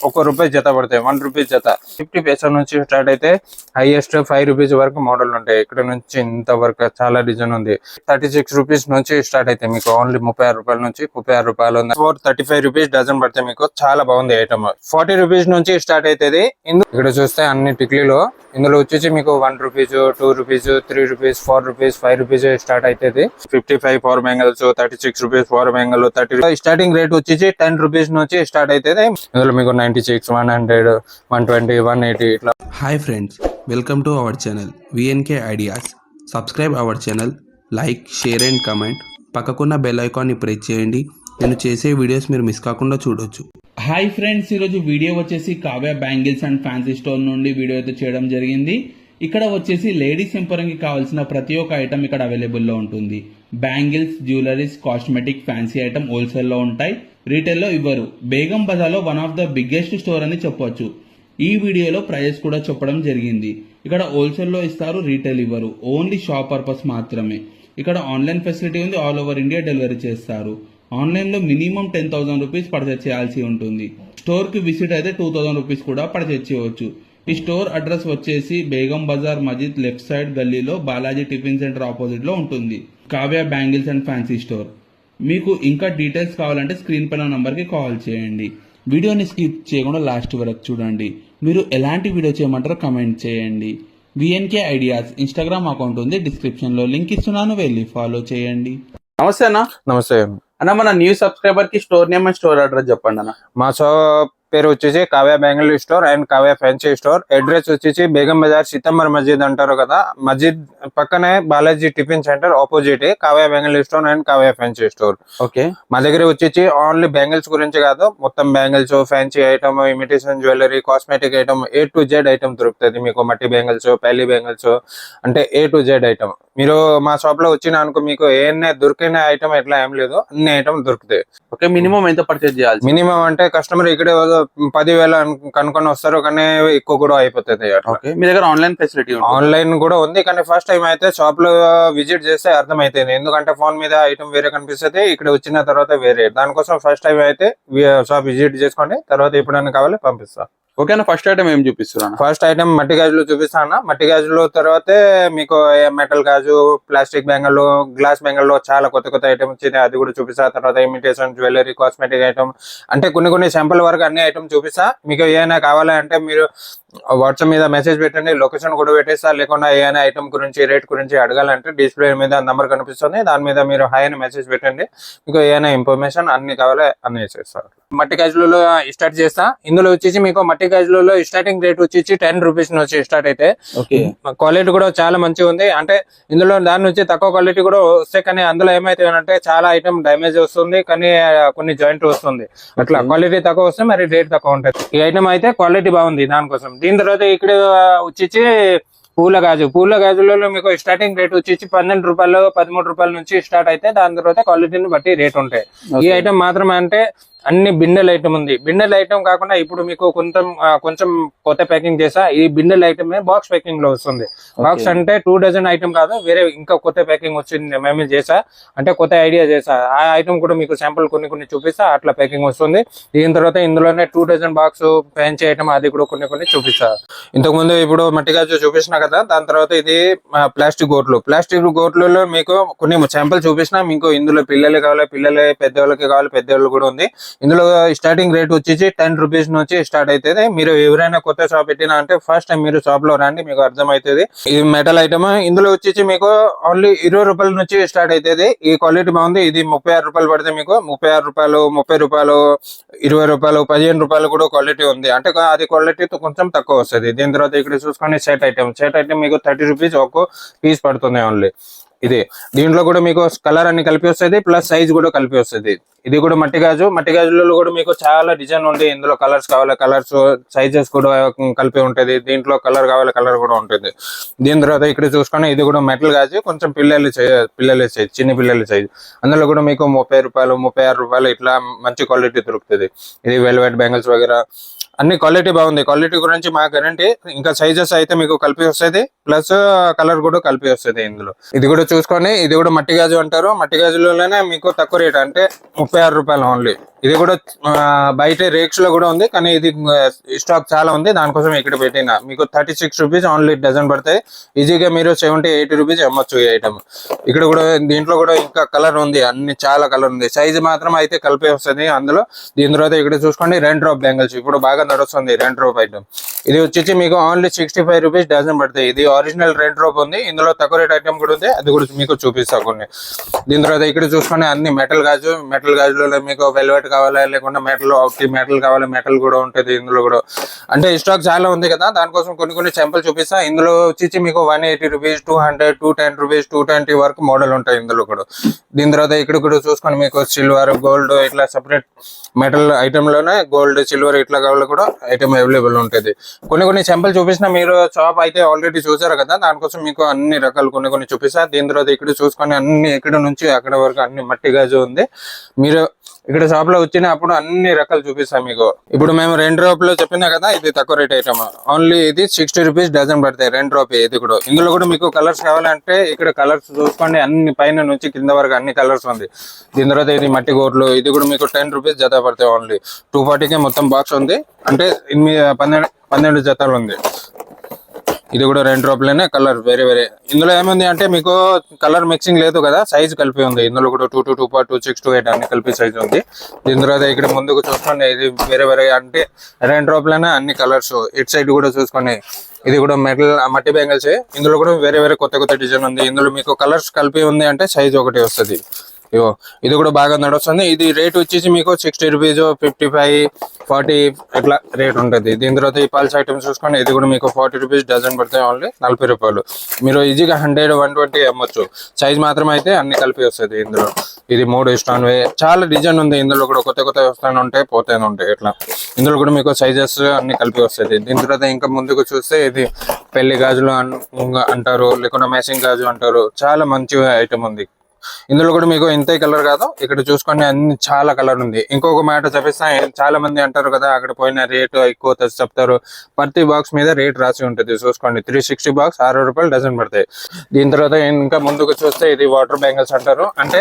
₹1 జత పడతాయి, ₹1 జత. 50 పైసా నుంచి స్టార్ట్ అయితే హైయెస్ట్ ₹5 వరకు మోడల్ ఉంటాయి. ఇక్కడ నుంచి ఇంత వరకు చాలా డిజైన్ ఉంది. ₹36 నుంచి స్టార్ట్ అయితే మీకు ఓన్లీ ₹36 నుంచి ₹36 ఉంది. ₹35 డజన్ పడితే మీకు చాలా బాగుంది ఐటమ్. ₹40 నుంచి స్టార్ట్ అవుతుంది. ఇక్కడ చూస్తే అన్ని టిక్లీలో ఇందులో వచ్చేసి మీకు ₹1, ₹2, ₹3, ₹4, ₹5 స్టార్ట్ అవుతుంది. 55 power bangles, ₹36 power bangle, 30 starting rate వచ్చేసి ₹10 నుంచి స్టార్ట్ అవుతుంది. ఇందులో మీకు 96, 100, 120, 180 ఇట్లా. Hi friends, welcome to our channel VNK ideas. Subscribe our channel, like, share and comment. పక్కకున్న బెల్ ఐకాన్ని ప్రెస్ చేయండి. నేను చేసే వీడియోస్ మీరు మిస్ కాకుండా చూడొచ్చు. హాయ్ ఫ్రెండ్స్, ఈరోజు వీడియో వచ్చేసి Kavya bangles and fancy store నుండి వీడియో అయితే చేయడం జరిగింది. ఇక్కడ వచ్చేసి లేడీస్ ఎంపరింగ్కి కావాల్సిన ప్రతి ఒక్క ఐటమ్ ఇక్కడ అవైలబుల్లో ఉంటుంది. Bangles, jewelleries, cosmetic, fancy item హోల్సేల్లో ఉంటాయి, రీటైల్లో ఇవ్వరు. బేగం బజార్లో one of the biggest store అని చెప్పొచ్చు. ఈ వీడియోలో ప్రైస్ కూడా చెప్పడం జరిగింది. ఇక్కడ హోల్సేల్లో ఇస్తారు, రీటైల్ ఇవ్వరు, ఓన్లీ షాప్ పర్పస్ మాత్రమే. ఇక్కడ ఆన్లైన్ ఫెసిలిటీ ఉంది, ఆల్ ఓవర్ ఇండియా డెలివరీ చేస్తారు. ఆన్లైన్లో మినిమం ₹10,000 పర్చేస్ చేయాల్సి ఉంటుంది. స్టోర్కి విజిట్ అయితే ₹2,000 కూడా పర్చేస్ చేయవచ్చు. ఈ స్టోర్ అడ్రస్ వచ్చేసి బేగం బజార్ మజీద్ లెఫ్ట్ సైడ్ గల్లీలో బాలాజీ టిఫిన్ సెంటర్ ఆపోజిట్ లో ఉంటుంది. Kavya bangles and fancy store. మీకు ఇంకా డీటెయిల్స్ కావాలంటే స్క్రీన్ పైన నంబర్కి కాల్ చేయండి. వీడియోని స్కిప్ చేయకుండా లాస్ట్ వరకు చూడండి. మీరు ఎలాంటి వీడియో చేయమంటారో కమెంట్ చేయండి. విఎన్కే ఐడియాస్ ఇన్స్టాగ్రామ్ అకౌంట్ ఉంది, డిస్క్రిప్షన్లో లింక్ ఇస్తున్నాను, వెళ్ళి ఫాలో చేయండి. నమస్తే అన్న. నమస్తే అన్న, మన న్యూ సబ్స్క్రైబర్ కి store name and store address చెప్పండి అన్న. మా షాప్ పేరు వచ్చేసి Kavya bangle store and Kavya fancy store. Address వచ్చేసి బేగం బజార్ సితంబర్ మస్జిద్ అంటారు కదా, మస్జిద్ పక్కనే Balaji tiffin centre opposite Kavya bangle store and Kavya fancy store. Okay, మా దగ్గర వచ్చేసి ఓన్లీ బ్యాంగిల్స్ గురించి కాదు, మొత్తం bangles, fancy item, imitation jewellery, cosmetic item, A to Z item దొరుకుతుంది మీకు. మట్టి బ్యాంగిల్స్, పెళ్లి బ్యాంగిల్స్ అంటే A to Z ఐటమ్. మీరు మా షాప్ లో వచ్చిన అనుకో, మీకు ఏమైనా దొరికిన ఐటమ్ ఎట్లా ఏం లేదు, అన్ని ఐటమ్ దొరుకుతాయి. ఓకే, మినిమం ఎంత పర్చేజ్ చేయాలి? మినిమం అంటే కస్టమర్ ఇక్కడే 10,000 కనుక్కొని వస్తారు, కానీ ఎక్కువ కూడా అయిపోతుంది. మీ దగ్గర ఆన్లైన్ ఫెసిలిటీ? ఆన్లైన్ కూడా ఉంది, కానీ ఫస్ట్ టైం అయితే షాప్ లో విజిట్ చేస్తే అర్థమైతుంది. ఎందుకంటే ఫోన్ మీద ఐటమ్ వేరే కనిపిస్తుంది, ఇక్కడ వచ్చిన తర్వాత వేరే. దానికోసం ఫస్ట్ టైం అయితే షాప్ విజిట్ చేసుకోండి, తర్వాత ఎప్పుడైనా కావాలి పంపిస్తా. ఓకేనా, ఫస్ట్ ఐటమ్ ఏం చూపిస్తున్నాను? ఫస్ట్ ఐటమ్ మట్టి గాజులు చూపిస్తాను. మట్టి గాజులు తర్వాత మీకు మెటల్ గాజు, ప్లాస్టిక్ బ్యాంగిల్, గ్లాస్ బ్యాంగిల్ చాలా కొత్త కొత్త ఐటమ్ వచ్చింది, అది కూడా చూపిస్తా. తర్వాత ఇమిటేషన్ జ్యువెలరీ, కాస్మెటిక్ ఐటమ్ అంటే కొన్ని శాంపుల్ వరకు అన్ని ఐటమ్ చూపిస్తా. మీకు ఏమైనా కావాలంటే మీరు వాట్సాప్ మీద మెసేజ్ పెట్టండి, లొకేషన్ కూడా పెట్టేస్తా. లేకుండా ఏమైనా ఐటమ్ గురించి, రేట్ గురించి అడగాలంటే డిస్ప్లే మీద నంబర్ కనిపిస్తుంది, దాని మీద మీరు హాయ్ అని మెసేజ్ పెట్టండి. మీకు ఏమైనా ఇన్ఫర్మేషన్ అన్ని కావాలి అన్ని చేస్తారు. మట్టి గాజులలో స్టార్ట్ చేస్తా. ఇందులో వచ్చేసి మీకు మట్టి గాజులలో స్టార్టింగ్ రేట్ వచ్చేసి ₹10 నుంచి స్టార్ట్ అయితే. క్వాలిటీ కూడా చాలా మంచిగా ఉంది. అంటే ఇందులో దాని నుంచి తక్కువ క్వాలిటీ కూడా వస్తాయి, కానీ అందులో ఏమైతే అంటే చాలా ఐటమ్ డ్యామేజ్ వస్తుంది, కానీ కొన్ని జాయింట్ వస్తుంది. అట్లా క్వాలిటీ తక్కువ వస్తే మరి రేట్ తక్కువ ఉంటుంది. ఈ ఐటమ్ అయితే క్వాలిటీ బాగుంది దానికోసం. దీని తర్వాత ఇక్కడ వచ్చేసి పూల గాజులలో మీకు స్టార్టింగ్ రేట్ వచ్చేసి ₹12, ₹13 నుంచి స్టార్ట్ అయితే. దాని తర్వాత క్వాలిటీని బట్టి రేట్ ఉంటాయి. ఈ ఐటమ్ మాత్రం అంటే అన్ని బిండెల్ ఐటమ్ ఉంది. బిండెల్ ఐటమ్ కాకుండా ఇప్పుడు మీకు కొంచెం కొత్త ప్యాకింగ్ చేసా. ఈ బిండెల్ ఐటమ్ బాక్స్ ప్యాకింగ్ లో వస్తుంది. బాక్స్ అంటే 2 డజన్ ఐటమ్ కాదు, వేరే ఇంకా కొత్త ప్యాకింగ్ వచ్చింది, మేము చేసా. అంటే కొత్త ఐడియా చేసా. ఆ ఐటమ్ కూడా మీకు శాంపుల్ కొన్ని చూపిస్తా, అట్లా ప్యాకింగ్ వస్తుంది. దీని తర్వాత ఇందులోనే 2 డజన్ బాక్స్ ఫ్యాన్సీ ఐటమ్, అది కూడా కొన్ని చూపిస్తా. ఇంతకు ముందు ఇప్పుడు మట్టి గాజు చూపించిన కదా, దాని తర్వాత ఇది ప్లాస్టిక్ గోట్లలో మీకు కొన్ని శాంపుల్ చూపించిన. మీకు ఇందులో పిల్లలు కావాలి, పెద్దవాళ్ళకి కావాలి, పెద్దవాళ్ళు కూడా ఉంది. ఇందులో స్టార్టింగ్ రేట్ వచ్చేసి ₹10 నుంచి స్టార్ట్ అవుతుంది. మీరు ఎవరైనా కొత్త షాప్ పెట్టినా అంటే ఫస్ట్ టైం మీరు షాప్ లో రండి, మీకు అర్థమవుతుంది. ఇది మెటల్ ఐటమ్. ఇందులో వచ్చేసి మీకు ఓన్లీ ₹20 నుంచి స్టార్ట్ అవుతుంది. ఈ క్వాలిటీ బాగుంది. ఇది ₹36 పడితే మీకు ₹36, ₹30, ₹20, ₹15 కూడా క్వాలిటీ ఉంది. అంటే అది క్వాలిటీతో కొంచెం తక్కువ వస్తుంది. దీని తర్వాత ఇక్కడ చూసుకొని సెట్ ఐటమ్ మీకు ₹30 ఒక్కో పీస్ పడుతుంది ఓన్లీ. ఇది దీంట్లో కూడా మీకు కలర్ అన్ని కలిపి వస్తుంది, ప్లస్ సైజ్ కూడా కలిపి వస్తుంది. ఇది కూడా మట్టి గాజులలో కూడా మీకు చాలా డిజైన్ ఉంది. ఇందులో కలర్స్ కావాలి, కలర్స్ సైజెస్ కూడా కలిపి ఉంటుంది. దీంట్లో కలర్ కావాలి, కలర్ కూడా ఉంటుంది. దీని తర్వాత ఇక్కడ చూసుకొని ఇది కూడా మెటల్ గాజు, కొంచెం పిల్లల సైజ్, చిన్న పిల్లల సైజ్. అందులో కూడా మీకు ₹30, ₹36 ఇట్లా మంచి క్వాలిటీ దొరుకుతుంది. ఇది వెల్వెట్ బ్యాంగిల్స్ వగేరా అన్ని క్వాలిటీ బాగుంది. క్వాలిటీ గురించి మా గ్యారంటీ. ఇంకా సైజెస్ అయితే మీకు కలిపి వస్తుంది, ప్లస్ కలర్ కూడా కలిపి వస్తుంది ఇందులో. ఇది కూడా చూసుకొని, ఇది కూడా మట్టి గాజు అంటారు. మట్టి గాజులోనే మీకు తక్కువ రేట్, అంటే 36 రూపాయలు ఓన్లీ. ఇది కూడా బయట రేక్స్ లో కూడా ఉంది, కానీ ఇది స్టాక్ చాలా ఉంది, దానికోసం ఇక్కడ పెట్టిన. మీకు 36 రూపీస్ ఓన్లీ డజన్ పడతాయి. ఈజీగా మీరు 70-80 రూపీస్ అమ్మొచ్చు ఈ ఐటమ్. ఇక్కడ కూడా దీంట్లో కూడా ఇంకా కలర్ ఉంది, అన్ని చాలా కలర్ ఉంది. సైజ్ మాత్రం అయితే కలిపి వస్తుంది అందులో. దీని తర్వాత ఇక్కడ చూసుకోండి, రెయిన్ డ్రాప్ బ్యాంగిల్స్ ఇప్పుడు బాగా నడుస్తుంది రెయిన్ డ్రాప్ ఐటమ్. ఇది వచ్చేసి మీకు ఓన్లీ 65 రూపీస్ డజన్ పడతాయి. ఇది ఒరిజినల్ రెయిన్ డ్రాప్ ఉంది, ఇందులో తక్కువ రేట్ ఐటమ్ కూడా ఉంది, అది కూడా మీకు చూపిస్తా కొన్ని. దీని తర్వాత ఇక్కడ చూసుకొని అన్ని మెటల్ గాజు. మెటల్ గాజులో మీకు వెల్వెట్ కావాలా, లేకుండా మెటల్ కావాలి, మెటల్ కూడా ఉంటుంది ఇందులో కూడా. అంటే స్టాక్ చాలా ఉంది కదా, దానికోసం కొన్ని శాంపుల్ చూపిస్తా. ఇందులో వచ్చేసి మీకు 180 రూపీస్, 200, 210 రూపీస్, 220 వరకు మోడల్ ఉంటాయి ఇందులో కూడా. దీని తర్వాత ఇక్కడ కూడా చూసుకొని మీకు సిల్వర్, గోల్డ్ ఇట్లా సపరేట్ మెటల్ ఐటమ్ లోనే గోల్డ్, సిల్వర్ ఇట్లా కావాలి కూడా ఐటమ్ అవైలబుల్ ఉంటుంది. కొన్ని శాంపుల్ చూపించిన, మీరు షాప్ అయితే ఆల్రెడీ చూసారు కదా, దానికోసం మీకు అన్ని రకాలు కొన్ని చూపిస్తా. దీని తర్వాత ఇక్కడ చూసుకొని అన్ని ఇక్కడ నుంచి అక్కడ వరకు అన్ని మట్టి గాజు ఉంది. మీరు ఇక్కడ షాప్ లో వచ్చిన అప్పుడు అన్ని రకాలు చూపిస్తాం మీకు. ఇప్పుడు మేము రెయిన్ డ్రాప్ లో చెప్పినా కదా, ఇది తక్కువ రేట్ ఐటమ్. ఓన్లీ ఇది 60 రూపీస్ డజన్ పడతాయి రెయిన్ డ్రాప్. ఇది కూడా ఇందులో కూడా మీకు కలర్స్ కావాలంటే ఇక్కడ కలర్స్ చూసుకోండి, అన్ని పైన నుంచి కింద వరకు అన్ని కలర్స్ ఉంది. దీని తర్వాత ఇది మట్టి గోట్లు, ఇది కూడా మీకు 10 రూపీస్ జత పడతాయి ఓన్లీ. 240కే మొత్తం బాక్స్ ఉంది, అంటే 12 జతలు ఉంది. ఇది కూడా రెయిన్ డ్రాప్ లోనే కలర్ వేరే. ఇందులో ఏముంది అంటే మీకు కలర్ మిక్సింగ్ లేదు కదా, సైజ్ కలిపి ఉంది. ఇందులో కూడా 2 to 2.2, 6 to 8 అన్ని కలిపి సైజ్ ఉంది. దీని తర్వాత ఇక్కడ ముందుకు చూసుకోండి, ఇది వేరే అంటే రెయిన్ డ్రాప్ లోనే అన్ని కలర్స్. ఇటు సైడ్ కూడా చూసుకోండి, ఇది కూడా మట్టి బ్యాంగిల్స్. ఇందులో కూడా వేరే కొత్త డిజైన్ ఉంది. ఇందులో మీకు కలర్స్ కలిపి ఉంది అంటే సైజ్ ఒకటి వస్తుంది. ఇగో ఇది కూడా బాగా నడుస్తుంది. ఇది రేట్ వచ్చేసి మీకు 60 రూపీస్, 55, 40 ఇట్లా రేట్ ఉంటుంది. దీని తర్వాత ఈ పల్స్ ఐటమ్స్ చూసుకోండి, ఇది కూడా మీకు 40 రూపీస్ డజన్ పడతాయి ఓన్లీ, 40 రూపాయలు. మీరు ఈజీగా 100, 120 అమ్మొచ్చు. సైజ్ మాత్రం అయితే అన్ని కలిపి వస్తుంది ఇందులో. ఇది 3 స్టోన్ వే, చాలా డిజైన్ ఉంది ఇందులో కూడా, కొత్త వస్తానే ఉంటాయి, పోతానే ఉంటాయి ఇట్లా. ఇందులో కూడా మీకు సైజెస్ అన్ని కలిపి వస్తుంది. దీని తర్వాత ఇంకా ముందుకు చూస్తే ఇది పెళ్లి గాజులు అంటారు, లేకుండా మ్యాచింగ్ గాజు అంటారు. చాలా మంచి ఐటమ్ ఉంది. ఇందులో కూడా మీకు ఇంతే కలర్ కాదు, ఇక్కడ చూసుకోండి అన్ని చాలా కలర్ ఉంది. ఇంకొక మాట చెప్పిస్తా, చాలా మంది అంటారు కదా అక్కడ పోయిన రేటు ఎక్కువ చెప్తారు. ప్రతి బాక్స్ మీద రేట్ రాసి ఉంటుంది చూసుకోండి. 360 బాక్స్ 60 రూపాయలు డజన్ పడతాయి. దీని తర్వాత ఇంకా ముందుకు చూస్తే ఇది వాటర్ బ్యాంగిల్స్ అంటారు, అంటే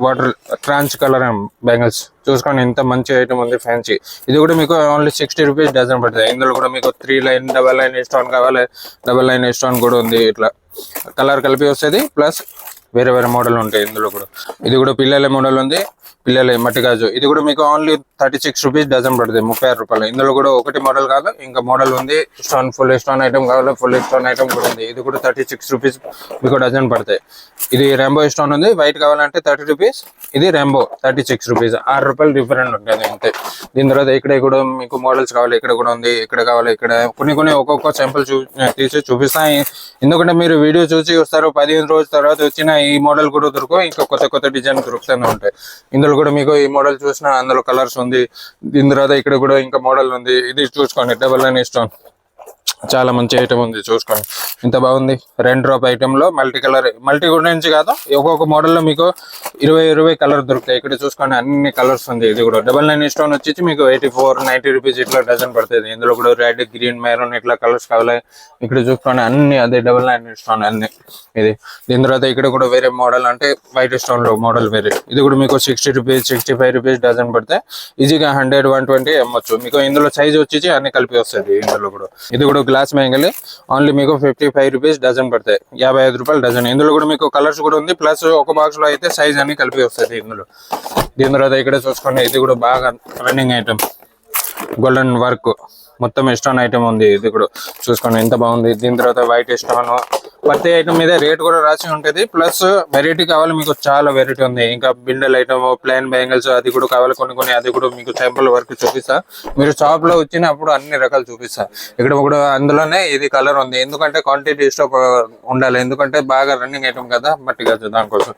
వాటర్ ట్రాన్స్ కలర్ బ్యాంగిల్స్. చూసుకోండి ఎంత మంచి ఐటమ్ ఉంది, ఫ్యాన్సీ. ఇది కూడా మీకు ఓన్లీ 60 రూపీస్ డజన్ పడుతుంది. ఇందులో కూడా మీకు 3 లైన్, డబల్ లైన్ స్టోన్ కావాలి, డబల్ లైన్ స్టోన్ కూడా ఉంది. ఇట్లా కలర్ కలిపి వస్తుంది, ప్లస్ వేరే మోడల్ ఉంటాయి ఇందులో కూడా. ఇది కూడా పిల్లల మోడల్ ఉంది, పిల్లల మట్టి గాజు. ఇది కూడా మీకు ఓన్లీ 36 రూపీస్ డజన్ పడుతుంది, 36 రూపాయలు. ఇందులో కూడా ఒకటి మోడల్ కాదు, ఇంకా మోడల్ ఉంది. స్టోన్, ఫుల్ స్టోన్ ఐటమ్ కావాలి, ఫుల్ స్టోన్ ఐటమ్ కూడా ఉంది. ఇది కూడా 36 రూపీస్ మీకు డజన్ పడతాయి. ఇది రెయిన్బో స్టోన్ ఉంది, వైట్ కావాలంటే 30 రూపీస్. ఇది రెయిన్బో 36 రూపీస్, 6 రూపాయలు డిఫరెంట్ ఉంటుంది అంతే. దీని తర్వాత ఇక్కడ కూడా మీకు మోడల్స్ కావాలి, ఇక్కడ కూడా ఉంది, ఇక్కడ కావాలి, ఇక్కడ కొన్ని ఒక్కొక్క శాంపుల్ తీసి చూపిస్తాయి. ఎందుకంటే మీరు వీడియో చూసి వస్తారు, 15 రోజుల తర్వాత వచ్చిన ఈ మోడల్ కూడా దొరకవు, ఇంకా కొత్త డిజైన్ దొరుకుతూనే ఉంటాయి. ఇందులో కూడా మీకు ఈ మోడల్ చూసిన అందులో కలర్స్ ఉంది. దీని తర్వాత ఇక్కడ కూడా ఇంకా మోడల్ ఉంది. ఇది చూసుకోండి, డబల్ లైన్ స్టోన్, చాలా మంచి ఐటమ్ ఉంది చూసుకోండి, ఇంత బాగుంది. రెయిన్ డ్రాప్ ఐటమ్ లో మల్టీ కలర్, మల్టీ గురించి కాదు, ఒక్కొక్క మోడల్ లో మీకు 20 కలర్ దొరుకుతాయి. ఇక్కడ చూసుకోండి అన్ని కలర్స్ ఉంది. ఇది కూడా డబల్ లైన్ స్టోన్ వచ్చేసి మీకు 84, 90 రూపీస్ ఇట్లా డజన్ పడుతుంది. ఇందులో కూడా రెడ్, గ్రీన్, మెరూన్ ఇట్లా కలర్స్ కావాలి. ఇక్కడ చూసుకోండి అన్ని అదే డబల్ లైన్ స్టోన్ అన్ని. ఇది దీని తర్వాత ఇక్కడ కూడా వేరే మోడల్, అంటే వైట్ స్టోన్ లో మోడల్ వేరే. ఇది కూడా మీకు 60 రూపీస్, 65 రూపీస్ డజన్ పడతాయి. ఈజీగా 100, 120 అమ్మొచ్చు. మీకు ఇందులో సైజ్ వచ్చేసి అన్ని కలిపి వస్తుంది ఇందులో కూడా. ఇది కూడా గ్లాస్ బ్యాంగిల్, ఓన్లీ మీకు 55 రూపీస్ డజన్ పడతాయి, 55 రూపాయలు డజన్. ఇందులో కూడా మీకు కలర్స్ కూడా ఉంది, ప్లస్ ఒక బాక్స్ లో అయితే సైజ్ అన్ని కలిపి వస్తుంది ఇందులో. దీని తర్వాత ఇక్కడ చూసుకోండి, ఇది కూడా బాగా రన్నింగ్ ఐటమ్, గోల్డెన్ వర్క్ మొత్తం స్టోన్ ఐటమ్ ఉంది. ఇది కూడా చూసుకోండి ఎంత బాగుంది. దీని తర్వాత వైట్ స్టోన్, ప్రతి ఐటమ్ మీద రేట్ కూడా రాసి ఉంటుంది. ప్లస్ వెరైటీ కావాలి మీకు, చాలా వెరైటీ ఉంది. ఇంకా బిండల్ ఐటమ్, ప్లెయిన్ బ్యాంగిల్స్ అది కూడా కావాలి కొన్ని, అది కూడా మీకు శాంపుల్ వరకు చూపిస్తా. మీరు షాప్ లో వచ్చినప్పుడు అన్ని రకాలు చూపిస్తా. ఇక్కడ కూడా అందులోనే ఇది కలర్ ఉంది, ఎందుకంటే క్వాంటిటీ స్టాక్ ఉండాలి, ఎందుకంటే బాగా రన్నింగ్ ఐటమ్ కదా మట్టి గాజు, దానికోసం.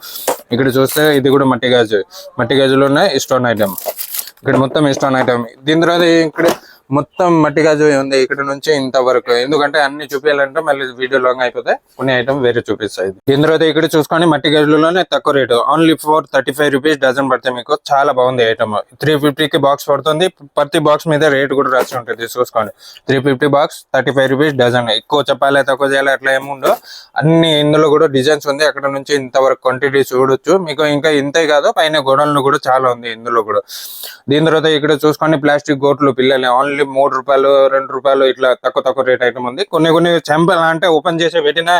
ఇక్కడ చూస్తే ఇది కూడా మట్టి గాజులోనే స్టోన్ ఐటమ్, ఇక్కడ మొత్తం స్టోన్ ఐటమ్. దీని తర్వాత ఇక్కడ మొత్తం మట్టి గాజు ఉంది ఇక్కడ నుంచి ఇంతవరకు. ఎందుకంటే అన్ని చూపించాలంటే మళ్ళీ వీడియో లాంగ్ అయిపోతాయి, కొన్ని ఐటమ్ వేరే చూపిస్తాయి. దీని తర్వాత ఇక్కడ చూసుకొని మట్టి గాజులలోనే తక్కువ రేటు, ఓన్లీ 435 రూపీస్ డజన్ పడతాయి మీకు. చాలా బాగుంది ఐటమ్. 350కి బాక్స్ పడుతుంది. ప్రతి బాక్స్ మీద రేట్ కూడా రాసి ఉంటుంది చూసుకోండి. 350 బాక్స్ 35 రూపీస్ డజన్. ఎక్కువ చెప్పాలి తక్కువ చేయాలి అట్లా ఏముండో. అన్ని ఇందులో కూడా డిజైన్స్ ఉంది. అక్కడ నుంచి ఇంతవరకు క్వాంటిటీ చూడొచ్చు మీకు. ఇంకా ఇంతే కాదు, పైన గోడలను కూడా చాలా ఉంది ఇందులో కూడా. దీని తర్వాత ఇక్కడ చూసుకొని ప్లాస్టిక్ గోట్లు పిల్లలు ఓన్లీ 3 రూపాయలు 2 రూపాయలు ఇట్లా తక్కువ రేట్ ఐటమ్ ఉంది. కొన్ని చెంపల్ అంటే ఓపెన్ చేసి పెట్టినా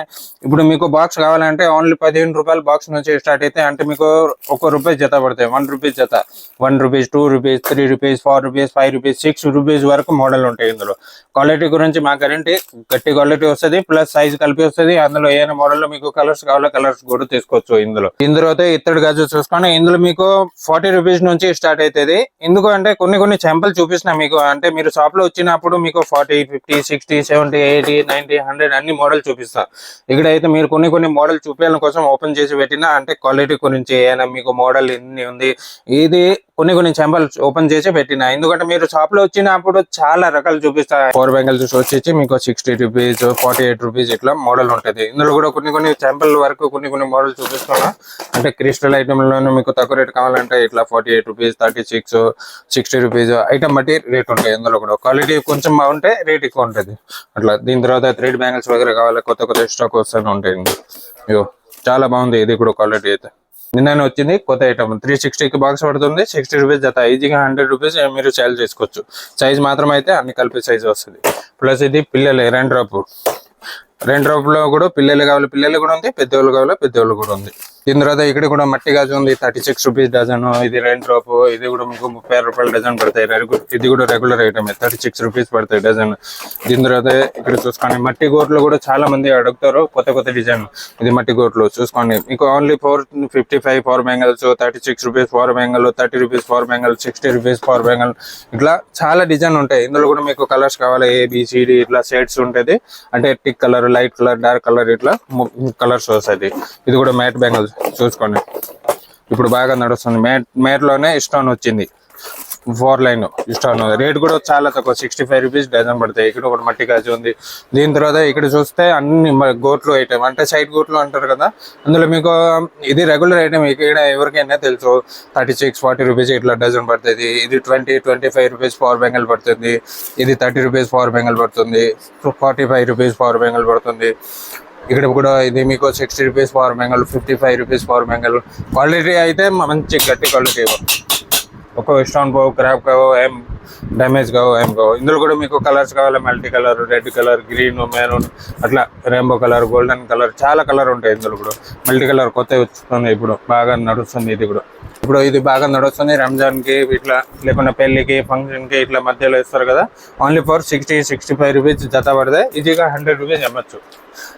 ఇప్పుడు మీకు బాక్స్ కావాలంటే ఓన్లీ 15 రూపాయల బాక్స్ నుంచి స్టార్ట్ అయితే, అంటే మీకు 1 రూపాయి జత పడతాయి. 1 రూపీస్ జత, 1 rupees, 2 rupees, 3 rupees, 4 rupees, 5 rupees, 6 rupees వరకు మోడల్ ఉంటాయి ఇందులో. క్వాలిటీ గురించి మా గ్యారెంటీ, గట్టి క్వాలిటీ వస్తుంది, ప్లస్ సైజ్ కలిపి వస్తుంది. అందులో ఏదైనా మోడల్ లో మీకు కలర్స్ కావాలో కలర్స్ కూడా తీసుకోవచ్చు ఇందులో. దీని తర్వాత ఇత్తడి గాజు చూసుకొని ఇందులో మీకు 40 రూపీస్ నుంచి స్టార్ట్ అవుతుంది. ఎందుకంటే కొన్ని చెంపలు చూపిస్తున్నా మీకు. అంటే మీరు షాప్ లో వచ్చినప్పుడు మీకు 40, 50, 60, 70, 80, 90, 100 అన్ని మోడల్ చూపిస్తా. ఇక్కడ అయితే మీరు కొన్ని మోడల్ చూపించడం కోసం ఓపెన్ చేసి పెట్టినా, అంటే క్వాలిటీ గురించి ఏమైనా మీకు మోడల్ ఎన్ని ఉంది, ఇది కొన్ని చెంపలు ఓపెన్ చేసి పెట్టినా. ఎందుకంటే మీరు షాప్ లో వచ్చినప్పుడు చాలా రకాలు చూపిస్తా. 4 బ్యాంగిల్స్ వచ్చేసి మీకు 60 రూపీస్, 48 రూపీస్ ఇట్లా మోడల్ ఉంటుంది. ఇందులో కూడా కొన్ని చెంపల వరకు కొన్ని మోడల్ చూపిస్తున్నా. అంటే క్రిస్టల్ ఐటమ్ లోనే మీకు తక్కువ రేట్ కావాలంటే ఇట్లా 48 రూపీస్, 36, 60 రూపీస్ ఐటమ్ బట్టి రేట్ ఉంటాయి. ఇందులో కూడా క్వాలిటీ కొంచెం బాగుంటే రేట్ ఎక్కువ ఉంటుంది అట్లా. దీని తర్వాత 3 బ్యాంగిల్స్ వగేరే కావాలి, కొత్త స్టాక్ వస్తూనే ఉంటాయి. ఇగో చాలా బాగుంది ఇది కూడా క్వాలిటీ అయితే. నిన్న వచ్చింది కొత్త ఐటమ్. 360కి బాక్స్ పడుతుంది, 60 రూపీస్ జత. ఈజీగా 100 రూపీస్ మీరు సేల్ చేసుకోవచ్చు. సైజ్ మాత్రం అయితే అన్ని కలిపి సైజ్ వస్తుంది. ప్లస్ ఇది పిల్లలే రెండు డ్రాప్ లో కూడా పిల్లలు కావాలి పిల్లలు కూడా ఉంది, పెద్దవాళ్ళు కావాలి పెద్దవాళ్ళు కూడా ఉంది. దీని తర్వాత ఇక్కడ కూడా మట్టి గాజు ఉంది, 36 రూపీస్ డజన్. ఇది 2 డ్రాప్, ఇది కూడా మీకు 30 రూపాయలు డజన్ పడతాయి. ఇది కూడా రెగ్యులర్ ఐటమ్, 36 రూపీస్ పడతాయి డజన్. దీని తర్వాత ఇక్కడ చూసుకోండి మట్టి గోట్లు కూడా చాలా మంది అడుగుతారు, కొత్త డిజైన్. ఇది మట్టి గోట్లు చూసుకోండి మీకు only 455 4 bangles, 36 rupees 4 bangle, 30 rupees 4 bangle, 60 rupees 4 bangle. ఇట్లా చాలా డిజైన్ ఉంటాయి. ఇందులో కూడా మీకు కలర్స్ కావాలి, ABCD ఇట్లా షేడ్స్ ఉంటుంది. అంటే tick colour, light colour, dark colour ఇట్లా కలర్స్ వస్తాయి. ఇది కూడా మ్యాట్ బ్యాంగిల్స్ చూసుకోండి. ఇప్పుడు బాగా నడుస్తుంది. మ్యాట్ లోనే స్టోన్ వచ్చింది, 4 లైన్ స్టోన్. రేట్ కూడా చాలా తక్కువ, 65 రూపీస్ డజన్ పడతాయి. ఇక్కడ ఒక మట్టి గాజు ఉంది. దీని తర్వాత ఇక్కడ చూస్తే అన్ని గోట్లు ఐటమ్, అంటే సైడ్ గోట్లు అంటారు కదా. అందులో మీకు ఇది రెగ్యులర్ ఐటమ్. ఇక్కడ ఎవరికైనా తెలుసు 36 40 రూపీస్ ఇట్లా డజన్ పడుతుంది. ఇది 20-25 రూపీస్ 4 బ్యాంగిల్ పడుతుంది. ఇది 30 రూపీస్ 4 బ్యాంగిల్ పడుతుంది. 45 రూపీస్ 4 బ్యాంగిల్ పడుతుంది. ఇక్కడ కూడా ఇది మీకు 60 rupees 4 bangle, 55 rupees 4 bangle. Quality అయితే మంచి గట్టి క్వాలిటీ. ఒక స్టోన్ పోవు, క్రాప్ కావు, ఏం డ్యామేజ్ కావు, ఏం కావు. ఇందులో కూడా మీకు కలర్స్ కావాలి, multi colour, red colour, green, maroon అట్లా, రెయిన్బో కలర్, గోల్డెన్ కలర్, చాలా కలర్ ఉంటాయి. ఇందులో కూడా మల్టీ కలర్ కొత్త వస్తుంది, ఇప్పుడు బాగా నడుస్తుంది. ఇది కూడా ఇప్పుడు ఇది బాగా నడుస్తుంది. రంజాన్కి ఇట్లా, లేకుండా పెళ్లికి, ఫంక్షన్కి ఇట్లా మధ్యలో ఇస్తారు కదా. ఓన్లీ ఫర్ 60-65 రూపీస్ జత పడతాయి. ఈజీగా 100 రూపీస్ అమ్మచ్చు.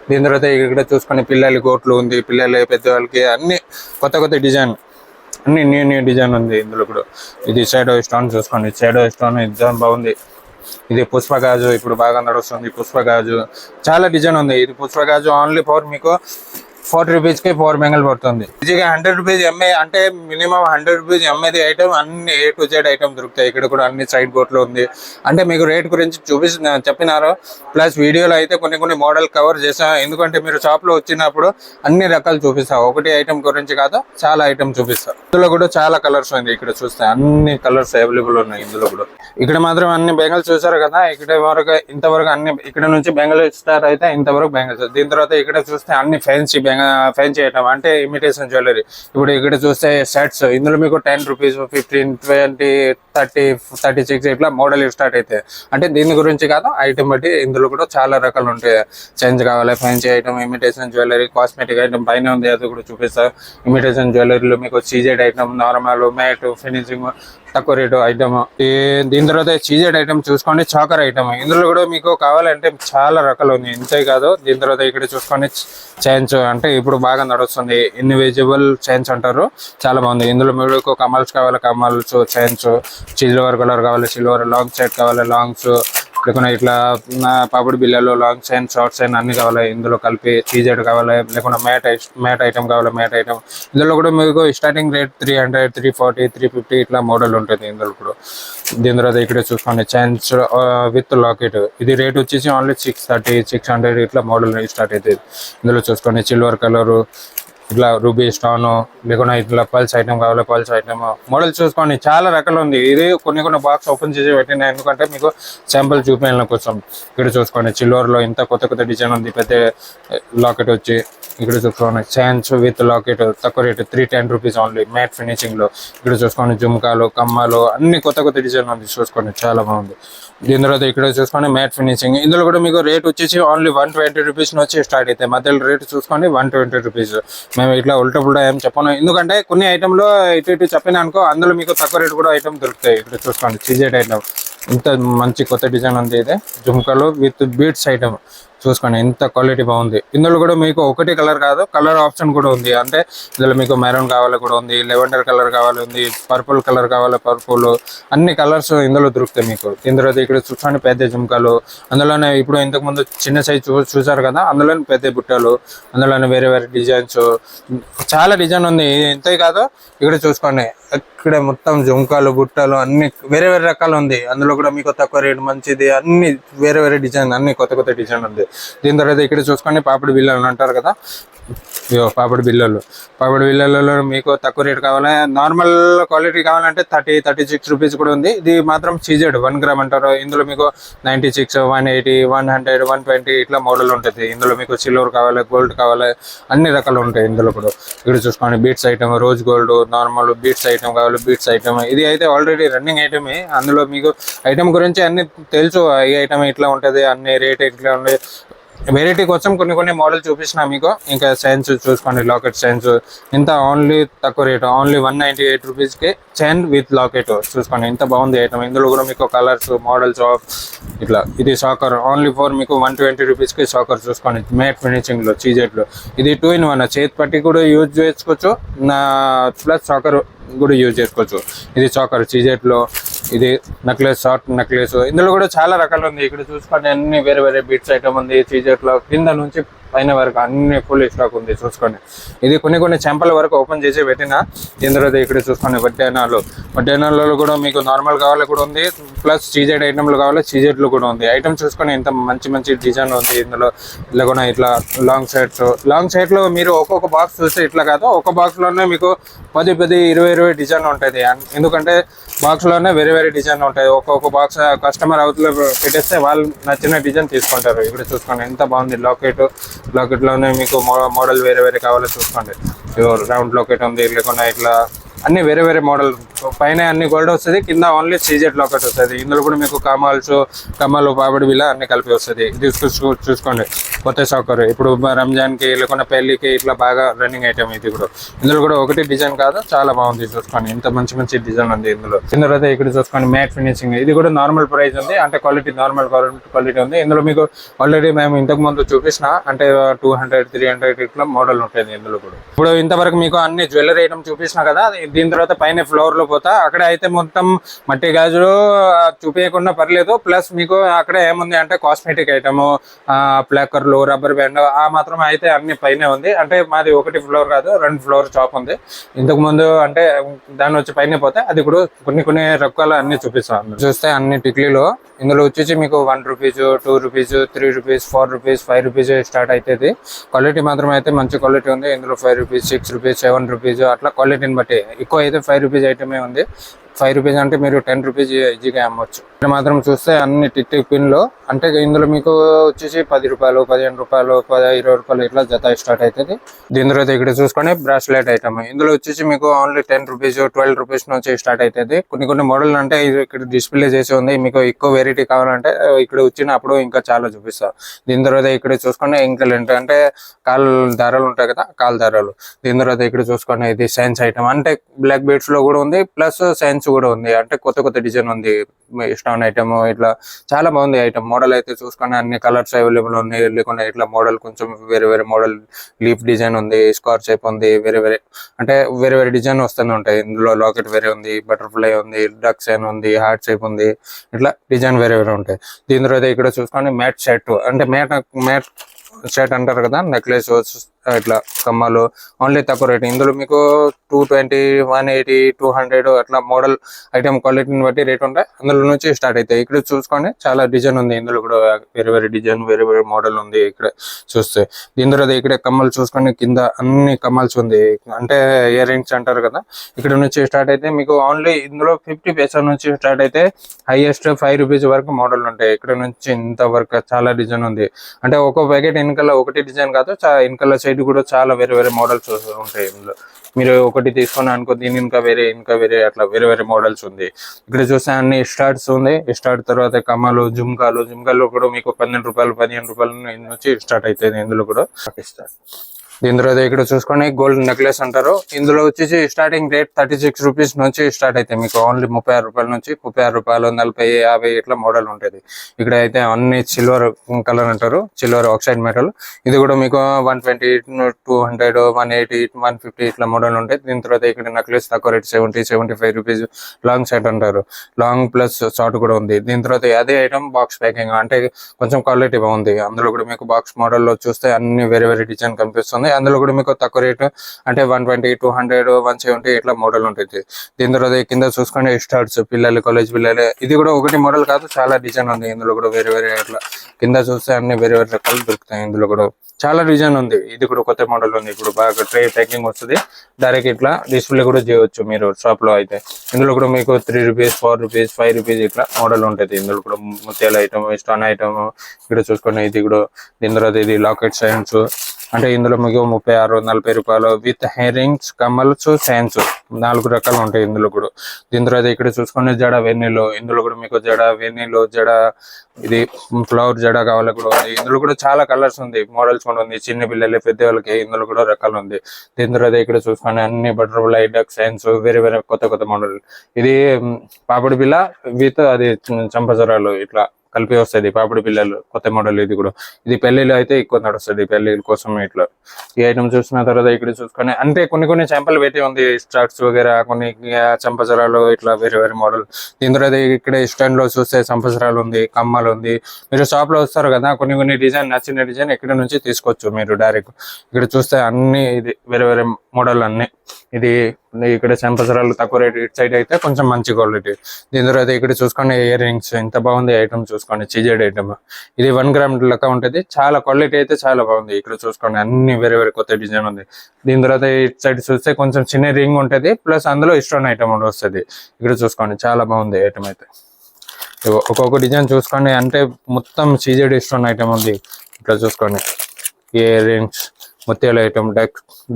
దీని తర్వాత ఇక్కడ చూసుకొని పిల్లల గోట్లు ఉంది, పిల్లలు పెద్దవాళ్ళకి అన్ని కొత్త డిజైన్, అన్ని న్యూ డిజైన్ ఉంది ఇందులో కూడా. ఇది షాడో స్టోన్ చూసుకోండి, షాడో స్టోన్ డిజైన్ బాగుంది. ఇది పుష్ప గాజు ఇప్పుడు బాగా నడుస్తుంది. పుష్ప గాజు చాలా డిజైన్ ఉంది. ఇది పుష్ప గాజు ఓన్లీ ఫర్ మీకు 40 రూపీస్కి 4 బ్యాంగిల్ పడుతుంది. ఈజీగా 100 రూపీస్ ఎంఏ, అంటే మినిమం 100 రూపీస్ ఎంఏది ఐటమ్ అన్ని A to Z ఐటమ్ దొరుకుతాయి. ఇక్కడ కూడా అన్ని సైడ్ బోట్లో ఉంది. అంటే మీకు రేట్ గురించి చెప్పినారు. ప్లస్ వీడియోలో అయితే కొన్ని మోడల్ కవర్ చేసా. ఎందుకంటే మీరు షాప్లో వచ్చినప్పుడు అన్ని రకాలు చూపిస్తా, ఒకటి ఐటమ్ గురించి కాదు, చాలా ఐటమ్ చూపిస్తా. ఇందులో కూడా చాలా కలర్స్ ఉంది. ఇక్కడ చూస్తే అన్ని కలర్స్ అవైలబుల్ ఉన్నాయి ఇందులో కూడా. ఇక్కడ మాత్రం అన్ని బ్యాంగిల్స్ చూసారు కదా. ఇంతవరకు అన్ని ఇక్కడ నుంచి బ్యాంగిల్ స్టార్ట్ అయితే ఇంతవరకు బ్యాంగిల్స్. దీని తర్వాత ఇక్కడ చూస్తే అన్ని ఫ్యాన్సీ ఐటమ్, అంటే ఇమిటేషన్ జ్యువెలరీ. ఇప్పుడు ఇక్కడ చూస్తే సెట్స్, ఇందులో మీకు 10 రూపీస్, 15, 20, 30, 36 ఇట్లా మోడల్ స్టార్ట్ అయితే. అంటే దీని గురించి కాదు, ఐటమ్ బట్టి ఇందులో కూడా చాలా రకాలు ఉంటాయి. చేంజ్ కావాలి, fancy item, imitation jewellery, cosmetic item పైన ఉంది, అది కూడా చూపిస్తా. ఇమిటేషన్ జ్యువెలరీలో మీకు CZ item, normal, matte, finishing, తక్కువ రేటు ఐటమ్. దీని తర్వాత CZ ఐటమ్ చూసుకోండి, చాకర్ ఐటమ్. ఇందులో కూడా మీకు కావాలంటే చాలా రకాలు ఉంది, ఇంతే కాదు. దీని తర్వాత ఇక్కడ చూసుకోండి చైన్స్, అంటే ఇప్పుడు బాగా నడుస్తుంది, ఇన్విజిబుల్ చైన్స్ అంటారు, చాలా బాగుంది. ఇందులో మీకు కమల్స్ కావాలి, కమల్స్ చైన్స్, సిల్వర్ కలర్ కావాలి సిల్వర్, లాంగ్ సెట్ కావాలి లాంగ్స్, లేకుండా ఇట్లా పాపిడి బిళ్ళలు లాంగ్ చైన్ షార్ట్ చైన్ అన్ని కావాలి ఇందులో కలిపి సీజెడ్ కావాలి, లేకుండా మ్యాట్ ఐటమ్ కావాలి. మ్యాట్ ఐటమ్ ఇందులో కూడా మీకు స్టార్టింగ్ రేట్ 300, 340, 350 ఇట్లా మోడల్ ఉంటుంది ఇందులో కూడా. దీని తర్వాత ఇక్కడ చూసుకోండి చైన్స్ విత్ లాకెట్. ఇది రేట్ వచ్చేసి ఓన్లీ 630, 600 ఇట్లా మోడల్ స్టార్ట్ అవుతుంది. ఇందులో చూసుకోండి సిల్వర్ కలరు, ఇట్లా రూబీ స్టోన్, లేకుండా ఇట్లా పల్స్ ఐటమ్ కావాలి, పల్స్ ఐటమ్ మోడల్ చూసుకోండి. చాలా రకాలు ఉంది. ఇది కొన్ని బాక్స్ ఓపెన్ చేసి పెట్టిన ఎందుకంటే మీకు శాంపుల్ చూపించడం కోసం. ఇక్కడ చూసుకోండి సిల్వర్ లో ఇంత కొత్త డిజైన్ ఉంది. పెద్ద లాకెట్ వచ్చి ఇక్కడ చూసుకోండి చైన్స్ విత్ లాకెట్ తక్కువ rate 310 rupees only matte finishing లో. ఇక్కడ చూసుకోండి జుమ్కాలు, కమ్మలు అన్ని కొత్త డిజైన్ ఉంది చూసుకోండి, చాలా బాగుంది. దీని తర్వాత ఇక్కడ చూసుకోండి మ్యాట్ ఫినిషింగ్. ఇందులో కూడా మీకు రేట్ వచ్చేసి ఓన్లీ 120 రూపీస్ నుంచి స్టార్ట్ అవుతాయి. మధ్యలో రేట్ చూసుకోండి 120 రూపీస్. మేము ఇట్లా ఉల్టా ఏం చెప్పను, ఎందుకంటే కొన్ని ఐటెంలో ఇటు చెప్పిన అనుకో అందులో మీకు తక్కువ రేట్ కూడా ఐటమ్ దొరుకుతాయి. ఇక్కడ చూసుకోండి సీజెడ్ ఐటమ్ ఇంత మంచి కొత్త డిజైన్ ఉంది. ఇది జుమ్కాలు విత్ బీట్స్ ఐటమ్ చూసుకోండి, ఎంత క్వాలిటీ బాగుంది. ఇందులో కూడా మీకు ఒకటి కలర్ కాదు, కలర్ ఆప్షన్ కూడా ఉంది. అంటే ఇందులో మీకు మెరూన్ కావాలి కూడా ఉంది, లెవెండర్ కలర్ కావాలి ఉంది, పర్పుల్ కలర్ కావాలి పర్పుల్, అన్ని కలర్స్ ఇందులో దొరుకుతాయి మీకు. దీని తర్వాత ఇక్కడ చూసుకోండి పెద్ద జుమ్కాలు. అందులోనే ఇప్పుడు ఇంతకు ముందు చిన్న సైజ్ చూసారు కదా, అందులోనే పెద్ద బుట్టలు, అందులోనే వేరే డిజైన్స్, చాలా డిజైన్ ఉంది. ఇంతే కాదు ఇక్కడ చూసుకోండి ఇక్కడ మొత్తం జుమ్కాలు, బుట్టలు అన్ని వేరే రకాలు ఉంది. అందులో కూడా మీకు తక్కువ రేట్ మంచిది, అన్ని వేరే డిజైన్, అన్ని కొత్త డిజైన్ ఉంది. దీని తర్వాత ఇక్కడ చూసుకోండి పాపిడి బిళ్ళలు అంటారు కదా, పాపిడి బిళ్ళలలో మీకు తక్కువ రేట్ కావాలి, నార్మల్ క్వాలిటీ కావాలంటే 36 రూపీస్ కూడా ఉంది. ఇది మాత్రం సీజెడ్ 1 గ్రామ్ అంటారు. ఇందులో మీకు 96, 180, 100, 120 ఇట్లా మోడల్ ఉంటుంది. ఇందులో మీకు సిల్వర్ కావాలి, గోల్డ్ కావాలి, అన్ని రకాలు ఉంటాయి ఇందులో కూడా. ఇక్కడ చూసుకోండి beads item, rose gold, normal beads item కావాలి, బీట్స్ ఐటమ్. ఇది అయితే ఆల్రెడీ రన్నింగ్ ఐటమే. అందులో మీకు ఐటమ్ గురించి అన్ని తెలుసు, ఈ ఐటమ్ ఇట్లా ఉంటుంది, అన్ని రేట్ ఇట్లా ఉంది. వెరైటీ కోసం కొన్ని మోడల్ చూపించిన మీకు. ఇంకా చైన్స్ చూసుకోండి, లాకెట్ చైన్స్ ఇంత ఓన్లీ తక్కువ రేట్ ఓన్లీ 198 రూపీస్కి చైన్ విత్ లాకెట్ చూసుకోండి, ఎంత బాగుంది ఐటమ్. ఇందులో కూడా మీకు కలర్స్ మోడల్స్ ఇట్లా. ఇది సాకర్ ఓన్లీ మీకు 120 రూపీస్కి సాకర్ చూసుకోండి, మ్యాట్ ఫినిషింగ్ లో సీజెడ్ లో. ఇది 2 in 1 చేతి పట్టి కూడా యూజ్ చేసుకోవచ్చు, ప్లస్ సాకర్ కూడా యూజ్ చేసుకోవచ్చు. ఇది చాకర్ సీజెట్ లో. ఇది నెక్లెస్, షార్ట్ నెక్లెస్. ఇందులో కూడా చాలా రకాలు ఉంది. ఇక్కడ చూసుకోండి అన్ని వేరే బీట్స్ ఐటమ్ ఉంది సీజెట్ లో. కింద నుంచి పైన వరకు అన్ని ఫుల్ స్టాక్ ఉంది చూసుకోండి. ఇది కొన్ని చెంపల వరకు ఓపెన్ చేసి పెట్టిన. దీని తర్వాత ఇక్కడ చూసుకోండి వడ్డానాలు కూడా మీకు నార్మల్ కావాలి కూడా ఉంది, ప్లస్ సీజెడ్ ఐటమ్లు కావాలి సీజెడ్లు కూడా ఉంది. ఐటమ్ చూసుకొని ఇంత మంచి డిజైన్ ఉంది ఇందులో. ఇలా కూడా ఇట్లా లాంగ్ సైడ్ లో మీరు ఒక్కొక్క బాక్స్ చూస్తే ఇట్లా కాదు, ఒక బాక్స్ లోనే మీకు 10, 20 డిజైన్ ఉంటుంది. ఎందుకంటే బాక్స్ లోనే వేరే డిజైన్ ఉంటాయి. ఒక్కొక్క బాక్స్ కస్టమర్ అవతల పెట్టేస్తే వాళ్ళు నచ్చిన డిజైన్ తీసుకుంటారు. ఇక్కడ చూసుకోండి ఎంత బాగుంది లాకెట్ లోనే మీకు మోడల్ వేరే కావాలో చూసుకోండి. రౌండ్ లాకెట్ ఉంది, లేకుండా ఇట్లా అన్ని వేరే మోడల్. పైన అన్ని గోల్డ్ వస్తుంది, కింద ఓన్లీ సీజెడ్ లాకెట్ వస్తుంది. ఇందులో కూడా మీకు కమ్మలు పాపిడి బిళ్ళ అన్ని కలిపి వస్తుంది. ఇది చూసుకోండి కొత్త సాకర్. ఇప్పుడు రంజాన్ కి లేకుండా పెళ్లికి ఇట్లా బాగా రన్నింగ్ ఐటమ్. ఇది కూడా ఇందులో కూడా ఒకటి డిజైన్ కాదు, చాలా బాగుంది చూసుకోండి, ఇంత మంచి డిజైన్ ఉంది ఇందులో. తర్వాత ఇక్కడ చూసుకోండి మ్యాట్ ఫినిషింగ్. ఇది కూడా నార్మల్ ప్రైస్ ఉంది, అంటే క్వాలిటీ నార్మల్ క్వాలిటీ ఉంది. ఇందులో మీకు ఆల్రెడీ మేము ఇంతకు ముందు చూపించిన, అంటే 200, 300 ఇట్లా మోడల్ ఉంటుంది ఇందులో కూడా. ఇప్పుడు ఇంతవరకు మీకు అన్ని జ్యువెలరీ ఐటమ్ చూపించిన కదా. దీని తర్వాత పైన ఫ్లోర్ లో పోతా, అక్కడ అయితే మొత్తం మట్టి గాజులు చూపించకుండా పర్లేదు. ప్లస్ మీకు అక్కడ ఏముంది అంటే కాస్మెటిక్ ఐటమ్, ప్లాకర్లు, రబ్బర్ బ్యాండ్ ఆ మాత్రం అయితే అన్ని పైన ఉంది. అంటే మాది 1 ఫ్లోర్ కాదు, 2 ఫ్లోర్ షాప్ ఉంది. ఇంతకు ముందు అంటే దాని వచ్చి పైన పోతే అది కూడా కొన్ని రకాల అన్ని చూపిస్తాను. చూస్తే అన్ని టిక్లీలో ఇందులో వచ్చేసి మీకు 1 rupees, 2 rupees, 3 rupees, 4 rupees, 5 rupees start అవుతుంది. క్వాలిటీ మాత్రం అయితే మంచి క్వాలిటీ ఉంది. ఇందులో 5 రూపీస్, 6 రూపీస్, 7 రూపీస్ అట్లా క్వాలిటీని బట్టి. ఎక్కువ అయితే 5 రూపీస్ ఐటమే ఉంది. 5 రూపీస్ అంటే మీరు 10 రూపీస్ ఈజీగా అమ్మవచ్చు. ఇక్కడ మాత్రం చూస్తే అన్ని టిక్ పిన్లు, అంటే ఇందులో మీకు వచ్చేసి 10 రూపాయలు, 15 రూపాయలు, 20 రూపాయలు ఇట్లా జత స్టార్ట్ అవుతుంది. దీని తర్వాత ఇక్కడ చూసుకొని బ్రాస్లెట్ ఐటమ్. ఇందులో వచ్చేసి మీకు ఓన్లీ 10 రూపీస్, 12 రూపీస్ నుంచి స్టార్ట్ అవుతుంది. కొన్ని మోడల్ అంటే ఇక్కడ డిస్ప్లే చేసి ఉంది. మీకు ఎక్కువ వెరైటీ కావాలంటే ఇక్కడ వచ్చినప్పుడు ఇంకా చాలా చూపిస్తారు. దీని తర్వాత ఇక్కడ చూసుకుంటే ఇంకా అంటే కాలు దారాలు ఉంటాయి కదా, కాలు దారాలు. దీని తర్వాత ఇక్కడ చూసుకుంటే ఇది సైన్స్ ఐటమ్, అంటే బ్లాక్ బీడ్స్ లో కూడా ఉంది, ప్లస్ సైన్స్ కూడా ఉంది. అంటే కొత్త డిజైన్ ఉంది, స్టోన్ ఐటమ్ ఇట్లా చాలా బాగుంది ఐటమ్. మోడల్ అయితే చూసుకొని అన్ని కలర్స్ అవైలబుల్ ఉన్నాయి. లేకుండా ఇట్లా మోడల్ కొంచెం వేరే వేరే మోడల్ లీఫ్ డిజైన్ ఉంది, స్క్వేర్ షేప్ ఉంది, వేరే వేరే అంటే వేరే వేరే డిజైన్ వస్తూనే ఉంటాయి. ఇందులో లాకెట్ వేరే ఉంది, బటర్ఫ్లై ఉంది, డక్ సైన్ ఉంది, హార్ట్ షేప్ ఉంది, ఇట్లా డిజైన్ వేరే వేరే ఉంటాయి. దీని తర్వాత ఇక్కడ చూసుకోండి మ్యాట్ షర్ట్, అంటే మ్యాట్ షర్ట్ అంటారు కదా, నెక్లెస్ ఇట్లా కమ్మలు ఓన్లీ తక్కువ రేట్. ఇందులో మీకు 220, 180, 200 అట్లా మోడల్ ఐటమ్ క్వాలిటీని బట్టి రేట్ ఉంటాయి. అందులో నుంచి స్టార్ట్ అవుతాయి. ఇక్కడ చూసుకోండి చాలా డిజైన్ ఉంది. ఇందులో కూడా వేరే వేరే డిజైన్ వేరే వేరే మోడల్ ఉంది ఇక్కడ చూస్తే. దీని తర్వాత ఇక్కడ కమ్మలు చూసుకోండి, కింద అన్ని కమ్మల్స్ ఉంది, అంటే ఇయర్ రింగ్స్ అంటారు కదా. ఇక్కడ నుంచి స్టార్ట్ అయితే మీకు ఓన్లీ ఇందులో 50 పైసా నుంచి స్టార్ట్ అయితే హైయెస్ట్ 5 రూపీస్ వరకు మోడల్ ఉంటాయి. ఇక్కడ నుంచి ఇంత వరకు చాలా డిజైన్ ఉంది. అంటే ఒక్కో ప్యాకెట్ వెనకాల ఒకటి డిజైన్ కాదు, వెనకాల సైడ్ కూడా చాలా వేరే వేరే మోడల్స్ ఉంటాయి. ఇందులో మీరు ఒకటి తీసుకొని అనుకో, దీని ఇంకా వేరే అట్లా వేరే వేరే మోడల్స్ ఉంది. ఇక్కడ చూస్తే అన్ని స్టార్ట్స్ ఉంది. స్టార్ట్ తర్వాత కమ్మలు, జుమ్కాలు కూడా మీకు 12 రూపాయలు 15 రూపాయల నుంచి స్టార్ట్ అవుతుంది. ఇందులో కూడా స్టార్ట్. దీని తర్వాత ఇక్కడ చూసుకొని గోల్డ్ నెక్లెస్ అంటారు. ఇందులో వచ్చేసి స్టార్టింగ్ రేట్ 36 రూపీస్ నుంచి స్టార్ట్ అయితే మీకు ఓన్లీ 36 రూపాయల నుంచి 36 రూపాయలు 40, 50 ఇట్లా మోడల్ ఉంటుంది. ఇక్కడ అయితే అన్ని సిల్వర్ కలర్ అంటారు, సిల్వర్ ఆక్సైడ్ మెటల్. ఇది కూడా మీకు 120, 200, 180, 150 ఇట్లా మోడల్ ఉంటాయి. దీని తర్వాత ఇక్కడ నెక్లెస్ తక్కువ రేట్ 70, 75 రూపీస్ లాంగ్ సెట్ అంటారు. లాంగ్ ప్లస్ షార్ట్ కూడా ఉంది. దీని తర్వాత అదే ఐటమ్ బాక్స్ ప్యాకింగ్, అంటే కొంచెం క్వాలిటీ బాగుంది. అందులో కూడా మీకు బాక్స్ మోడల్లో చూస్తే అన్ని వేరే వేరే డిజైన్ కనిపిస్తుంది. అందులో కూడా మీకు తక్కువ రేటు, అంటే 120, 200, 170 ఇట్లా మోడల్ ఉంటుంది. దీని తర్వాత కింద చూసుకుంటే స్టార్ట్స్, పిల్లలు కాలేజ్ పిల్లలు. ఇది కూడా ఒకటి మోడల్ కాదు, చాలా డిజైన్ ఉంది. ఇందులో కూడా వేరే వేరే అట్లా కింద చూస్తే అన్ని వేరే వేరే రకాలు దొరుకుతాయి. ఇందులో కూడా చాలా డిజైన్ ఉంది. ఇది కూడా కొత్త మోడల్ ఉంది. ఇప్పుడు బాగా ట్రే ప్యాకింగ్ వస్తుంది. డైరెక్ట్ ఇట్లా డిస్ప్లే కూడా చేయవచ్చు మీరు షాప్ లో అయితే. ఇందులో కూడా మీకు 3 రూపీస్, 4 రూపీస్, 5 రూపీస్ ఇట్లా మోడల్ ఉంటుంది. ఇందులో కూడా ముత్యాల ఐటమ్, స్టోన్ ఐటమ్ ఇక్కడ చూసుకుని. ఇది కూడా దీని తర్వాత ఇది లాకెట్ సైన్స్, అంటే ఇందులో మీకు 36, 40 రూపాయలు విత్ హెయిరింగ్స్, కమ్మల్స్, సైన్స్ 4 రకాలు ఉంటాయి ఇందులో కూడా. దీని తర్వాత ఇక్కడ చూసుకునే జడ వెన్నెలో. ఇందులో కూడా మీకు జడ వెన్నెలో, జడ ఇది ఫ్లవర్ జడ కావాలి కూడా ఉంది. ఇందులో కూడా చాలా కలర్స్ ఉంది, మోడల్స్ కూడా ఉంది. చిన్న పిల్లలు పెద్ద వాళ్ళకి ఇందులో కూడా రకాలు ఉంది. దీని తర్వాత ఇక్కడ చూసుకుని అన్ని బటర్ఫ్లై, డక్ సైన్స్ వేరే వేరే కొత్త మోడల్. ఇది పాపడి పిల్ల విత్ అది చంపజరాలు ఇట్లా కలిపి వస్తుంది. పాపడి పిల్లలు కొత్త మోడల్. ఇది కూడా ఇది పెళ్లిలో అయితే ఎక్కువ నడుస్తుంది, పెళ్లిళ్ళ కోసం ఇట్లా. ఈ ఐటమ్ చూసిన తర్వాత ఇక్కడ చూసుకొని అంటే కొన్ని చెంపలు పెట్టి ఉంది, స్టార్ట్స్ వగేరా, కొన్ని చంపసరాలు ఇట్లా వేరే వేరే మోడల్. దీని తర్వాత ఇక్కడ స్టాండ్ లో చూస్తే చంపసరాలు ఉంది, కమ్మలు ఉంది. మీరు షాప్ లో వస్తారు కదా, కొన్ని డిజైన్ నచ్చిన డిజైన్ ఇక్కడ నుంచి తీసుకోవచ్చు మీరు డైరెక్ట్. ఇక్కడ చూస్తే అన్ని ఇది వేరే వేరే మోడల్ అన్ని. ఇది ఇక్కడ చంపసరాలు తక్కువ రేట్, ఇటు సైడ్ అయితే కొంచెం మంచి క్వాలిటీ. దీని తర్వాత ఇక్కడ చూసుకోండి ఇయర్ రింగ్స్, ఎంత బాగుంది ఐటమ్ చూసుకోండి, చిజెడ్ ఐటమ్. ఇది 1 గ్రామ్ లెక్క ఉంటుంది. చాలా క్వాలిటీ అయితే చాలా బాగుంది. ఇక్కడ చూసుకోండి అన్ని వేరే వేరే కొత్త డిజైన్ ఉంది. దీని తర్వాత ఇటు సైడ్ చూస్తే కొంచెం చిన్న రింగ్ ఉంటుంది, ప్లస్ అందులో స్టోన్ ఐటమ్ వస్తుంది. ఇక్కడ చూసుకోండి చాలా బాగుంది ఐటమ్ అయితే. ఒక్కొక్క డిజైన్ చూసుకోండి, అంటే మొత్తం చిజెడ్ స్టోన్ ఐటమ్ ఉంది. ఇట్లా చూసుకోండి ఇయర్ రింగ్స్, ముత్యాల ఐటమ్,